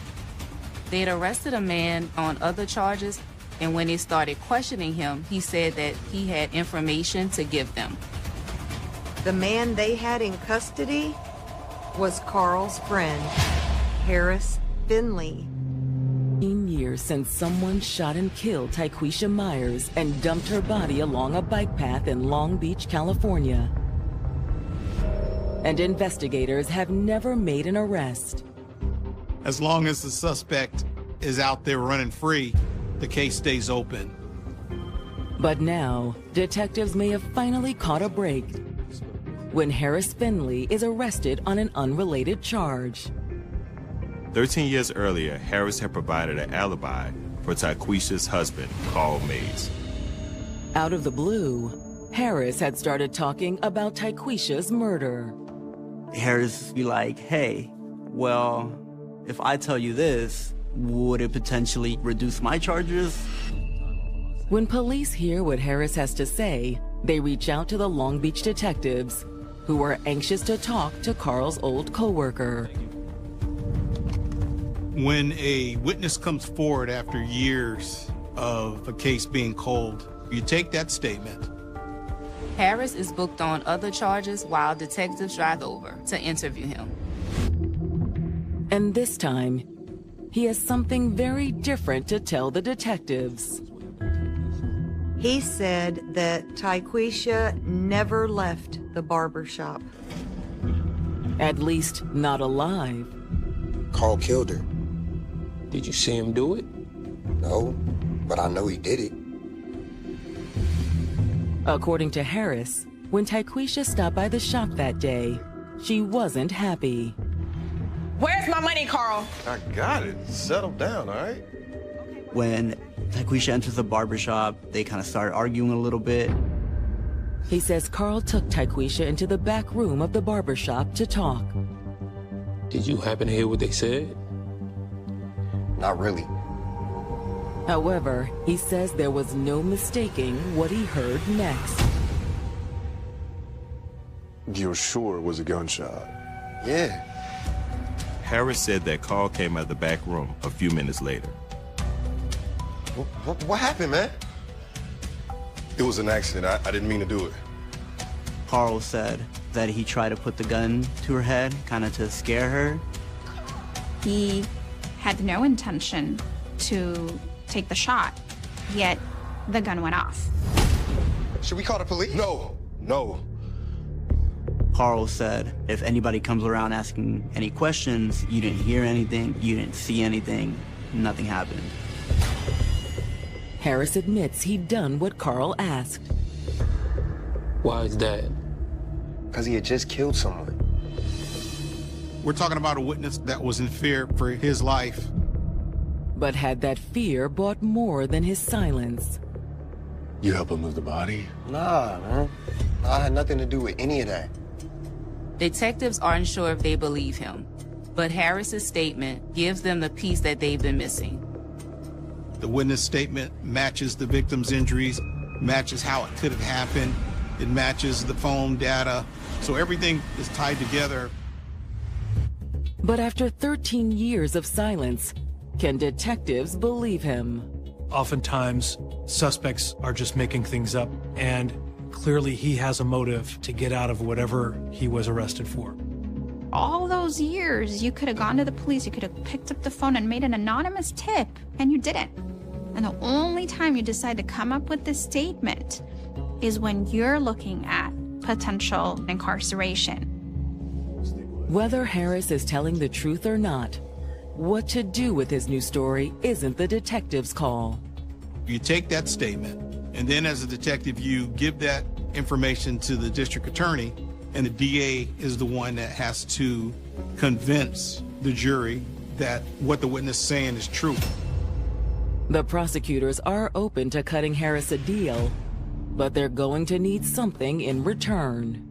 They'd arrested a man on other charges, and when they started questioning him, he said that he had information to give them. The man they had in custody was Carl's friend, Harris Finley. 15 years since someone shot and killed Tyquisha Myers and dumped her body along a bike path in Long Beach, California. And investigators have never made an arrest. As long as the suspect is out there running free, the case stays open. But now, detectives may have finally caught a break when Harris Finley is arrested on an unrelated charge. 13 years earlier, Harris had provided an alibi for Tyquisha's husband, Carl Mays. Out of the blue, Harris had started talking about Tyquisha's murder. Harris be like, hey, well, if I tell you this, would it potentially reduce my charges? When police hear what Harris has to say, they reach out to the Long Beach detectives, who are anxious to talk to Carl's old co-worker. When a witness comes forward after years of a case being cold, you take that statement. Harris is booked on other charges while detectives drive over to interview him. And this time, he has something very different to tell the detectives. He said that Tyquisha never left the barber shop. At least not alive. Carl killed her. Did you see him do it? No, but I know he did it. According to Harris, when Tyquisha stopped by the shop that day, she wasn't happy. Where's my money, Carl? I got it. Settle down, all right? When Tyquisha enters the barbershop, they kind of start arguing a little bit. He says Carl took Tyquisha into the back room of the barbershop to talk. Did you happen to hear what they said? Not really. However, he says there was no mistaking what he heard next. You're sure it was a gunshot? Yeah. Harris said that Carl came out of the back room a few minutes later. What happened, man? It was an accident. I didn't mean to do it. Carl said that he tried to put the gun to her head, kind of to scare her. He had no intention to take the shot, yet the gun went off. Should we call the police? No. Carl said if anybody comes around asking any questions, you didn't hear anything, you didn't see anything, nothing happened. Harris admits he'd done what Carl asked. Why is that? Because he had just killed someone. We're talking about a witness that was in fear for his life. But had that fear bought more than his silence? You help him move the body? Nah, man. I had nothing to do with any of that. Detectives aren't sure if they believe him, but Harris's statement gives them the piece that they've been missing. The witness statement matches the victim's injuries, matches how it could have happened. It matches the phone data. So everything is tied together. But after 13 years of silence, can detectives believe him? Oftentimes, suspects are just making things up, and clearly he has a motive to get out of whatever he was arrested for. All those years, you could have gone to the police, you could have picked up the phone and made an anonymous tip, and you didn't. And the only time you decide to come up with this statement is when you're looking at potential incarceration. Whether Harris is telling the truth or not, what to do with his new story isn't the detective's call. You take that statement, and then as a detective, you give that information to the district attorney, and the DA is the one that has to convince the jury that what the witness is saying is true. The prosecutors are open to cutting Harris a deal, but they're going to need something in return.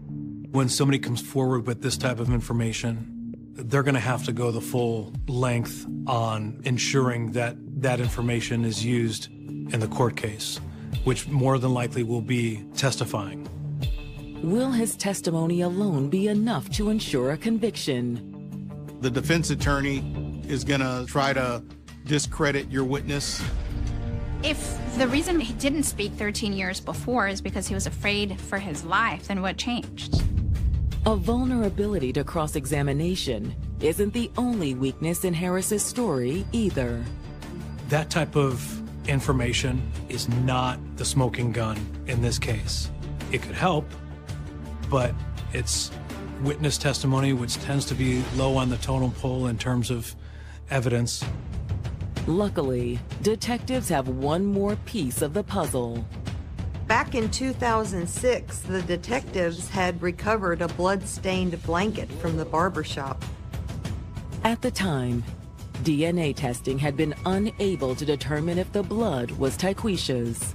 When somebody comes forward with this type of information, they're going to have to go the full length on ensuring that that information is used in the court case, which more than likely will be testifying. Will his testimony alone be enough to ensure a conviction? The defense attorney is going to try to discredit your witness. If the reason he didn't speak 13 years before is because he was afraid for his life, then what changed? A vulnerability to cross-examination isn't the only weakness in Harris's story either. That type of information is not the smoking gun in this case. It could help, but it's witness testimony, which tends to be low on the totem pole in terms of evidence. Luckily, detectives have one more piece of the puzzle. Back in 2006, the detectives had recovered a blood-stained blanket from the barbershop. At the time, DNA testing had been unable to determine if the blood was Tyquisha's.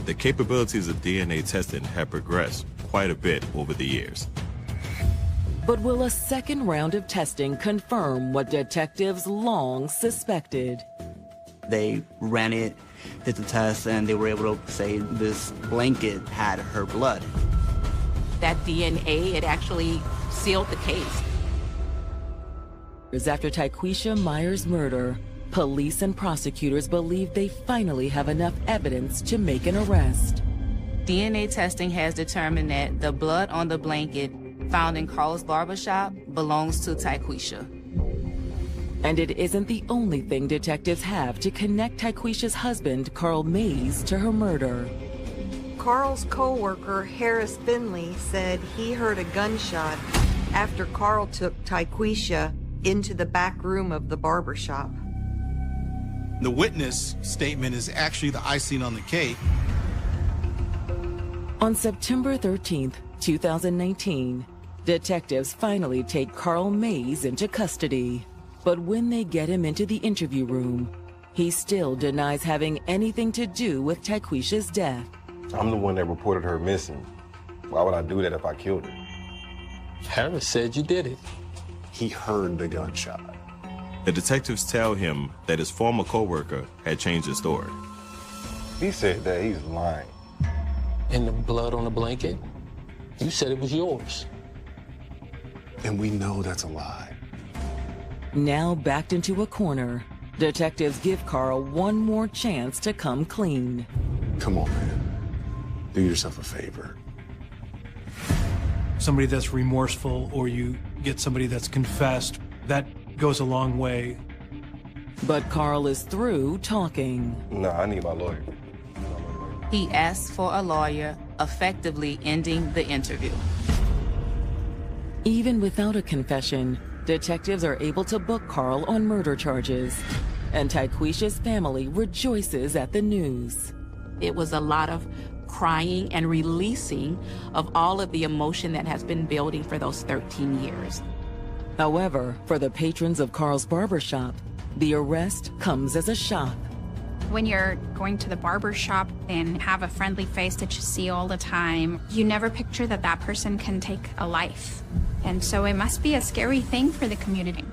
The capabilities of DNA testing have progressed quite a bit over the years. But will a second round of testing confirm what detectives long suspected? They ran it, did the test, and they were able to say this blanket had her blood. That DNA, it actually sealed the case. After Tyquisha Myers' murder, police and prosecutors believe they finally have enough evidence to make an arrest. DNA testing has determined that the blood on the blanket found in Carl's barbershop belongs to Tyquisha. And it isn't the only thing detectives have to connect Tyquisha's husband, Carl Mays, to her murder. Carl's co-worker, Harris Finley, said he heard a gunshot after Carl took Tyquisha into the back room of the barbershop. The witness statement is actually the icing on the cake. On September 13th, 2019, detectives finally take Carl Mays into custody. But when they get him into the interview room, he still denies having anything to do with Tyquisha's death. I'm the one that reported her missing. Why would I do that if I killed her? Harris said you did it. He heard the gunshot. The detectives tell him that his former coworker had changed his story. He said that he's lying. And the blood on the blanket? You said it was yours. And we know that's a lie. Now backed into a corner, detectives give Carl one more chance to come clean. Come on, man. Do yourself a favor. Somebody that's remorseful, or you get somebody that's confessed, that goes a long way. But Carl is through talking. No, I need my lawyer. He asks for a lawyer, effectively ending the interview. Even without a confession, detectives are able to book Carl on murder charges, and Tyquisha's family rejoices at the news. It was a lot of crying and releasing of all of the emotion that has been building for those 13 years. However, for the patrons of Carl's barbershop, the arrest comes as a shock. When you're going to the barber shop and have a friendly face that you see all the time, you never picture that that person can take a life. And so it must be a scary thing for the community.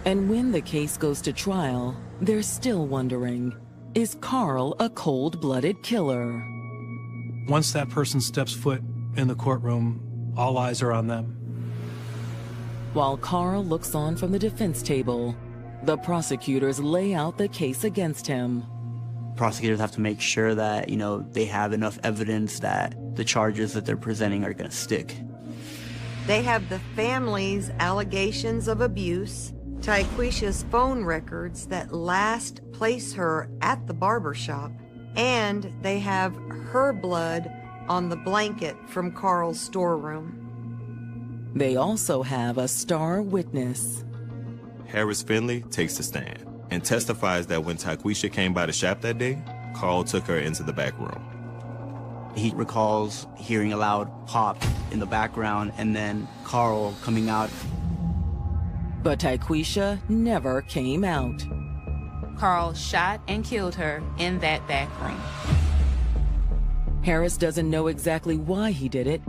And when the case goes to trial, they're still wondering, is Carl a cold-blooded killer? Once that person steps foot in the courtroom, all eyes are on them. While Carl looks on from the defense table, the prosecutors lay out the case against him. Prosecutors have to make sure that, they have enough evidence that the charges that they're presenting are going to stick. They have the family's allegations of abuse, Tyquisha's phone records that last place her at the barbershop, and they have her blood on the blanket from Carl's storeroom. They also have a star witness. Harris Finley takes the stand and testifies that when Tyquisha came by the shop that day, Carl took her into the back room. He recalls hearing a loud pop in the background and then Carl coming out. But Tyquisha never came out. Carl shot and killed her in that back room. Harris doesn't know exactly why he did it,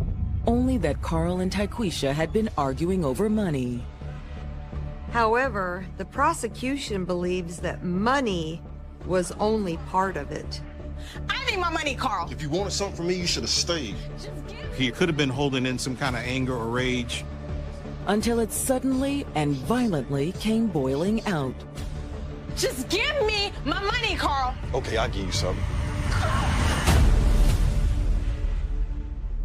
only that Carl and Tyquisha had been arguing over money. However, the prosecution believes that money was only part of it. I need my money, Carl. If you wanted something from me, you should have stayed. He could have been holding in some kind of anger or rage. Until it suddenly and violently came boiling out. Just give me my money, Carl. Okay, I'll give you something.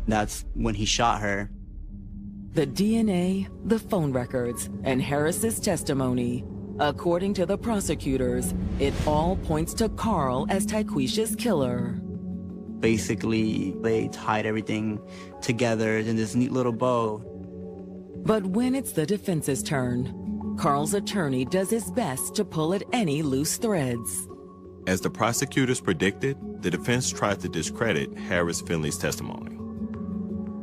That's when he shot her. The DNA, the phone records, and Harris's testimony. According to the prosecutors, it all points to Carl as Tyquisha's killer. Basically, they tied everything together in this neat little bow. But when it's the defense's turn, Carl's attorney does his best to pull at any loose threads. As the prosecutors predicted, the defense tried to discredit Harris Finley's testimony.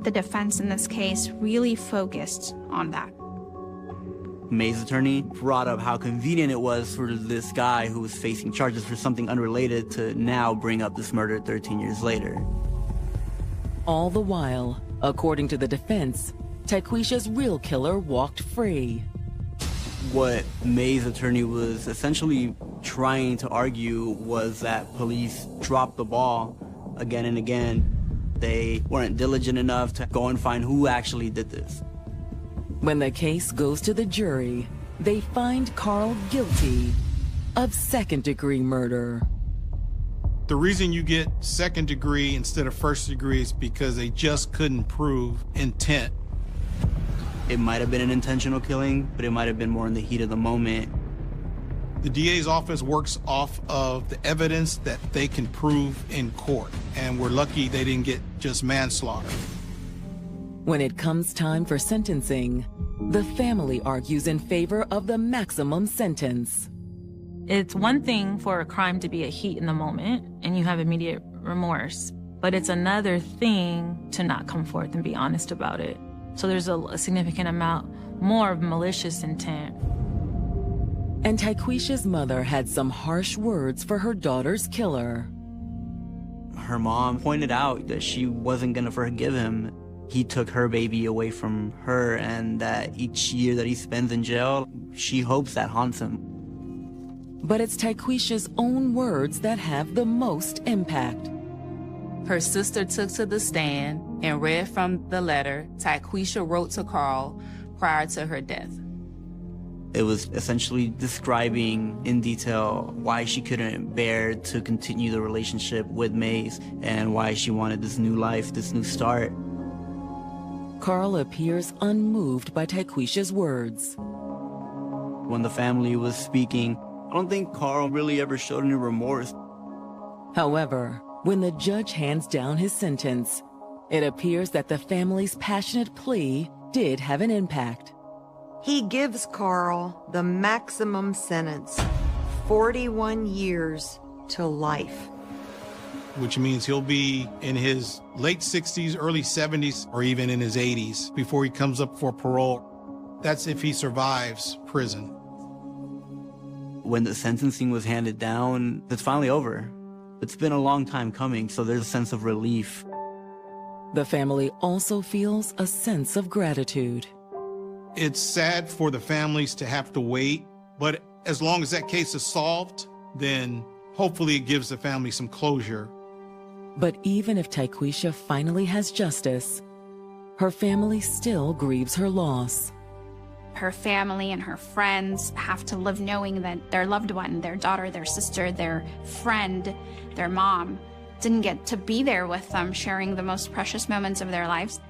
The defense in this case really focused on that. May's attorney brought up how convenient it was for this guy who was facing charges for something unrelated to now bring up this murder 13 years later. All the while, according to the defense, Tyquisha's real killer walked free. What May's attorney was essentially trying to argue was that police dropped the ball again and again. They weren't diligent enough to go and find who actually did this. When the case goes to the jury, they find Carl guilty of second-degree murder. The reason you get second degree instead of first degree is because they just couldn't prove intent. It might have been an intentional killing, but it might have been more in the heat of the moment. The DA's office works off of the evidence that they can prove in court, and we're lucky they didn't get just manslaughter. When it comes time for sentencing, the family argues in favor of the maximum sentence. It's one thing for a crime to be a heat in the moment and you have immediate remorse, but it's another thing to not come forth and be honest about it. So there's a significant amount more of malicious intent. And Tyquisha's mother had some harsh words for her daughter's killer. Her mom pointed out that she wasn't gonna forgive him. He took her baby away from her, and that each year that he spends in jail, she hopes that haunts him. But it's Tyquisha's own words that have the most impact. Her sister took to the stand and read from the letter Tyquisha wrote to Carl prior to her death. It was essentially describing in detail why she couldn't bear to continue the relationship with Mays and why she wanted this new life, this new start. Carl appears unmoved by Tyquisha's words. When the family was speaking, I don't think Carl really ever showed any remorse. However, when the judge hands down his sentence, it appears that the family's passionate plea did have an impact. He gives Carl the maximum sentence, 41 years to life. Which means he'll be in his late 60s, early 70s, or even in his 80s before he comes up for parole. That's if he survives prison. When the sentencing was handed down, it's finally over. It's been a long time coming, so there's a sense of relief. The family also feels a sense of gratitude. It's sad for the families to have to wait, but as long as that case is solved, then hopefully it gives the family some closure. But even if Tyquisha finally has justice, her family still grieves her loss. Her family and her friends have to live knowing that their loved one, their daughter, their sister, their friend, their mom, didn't get to be there with them, sharing the most precious moments of their lives.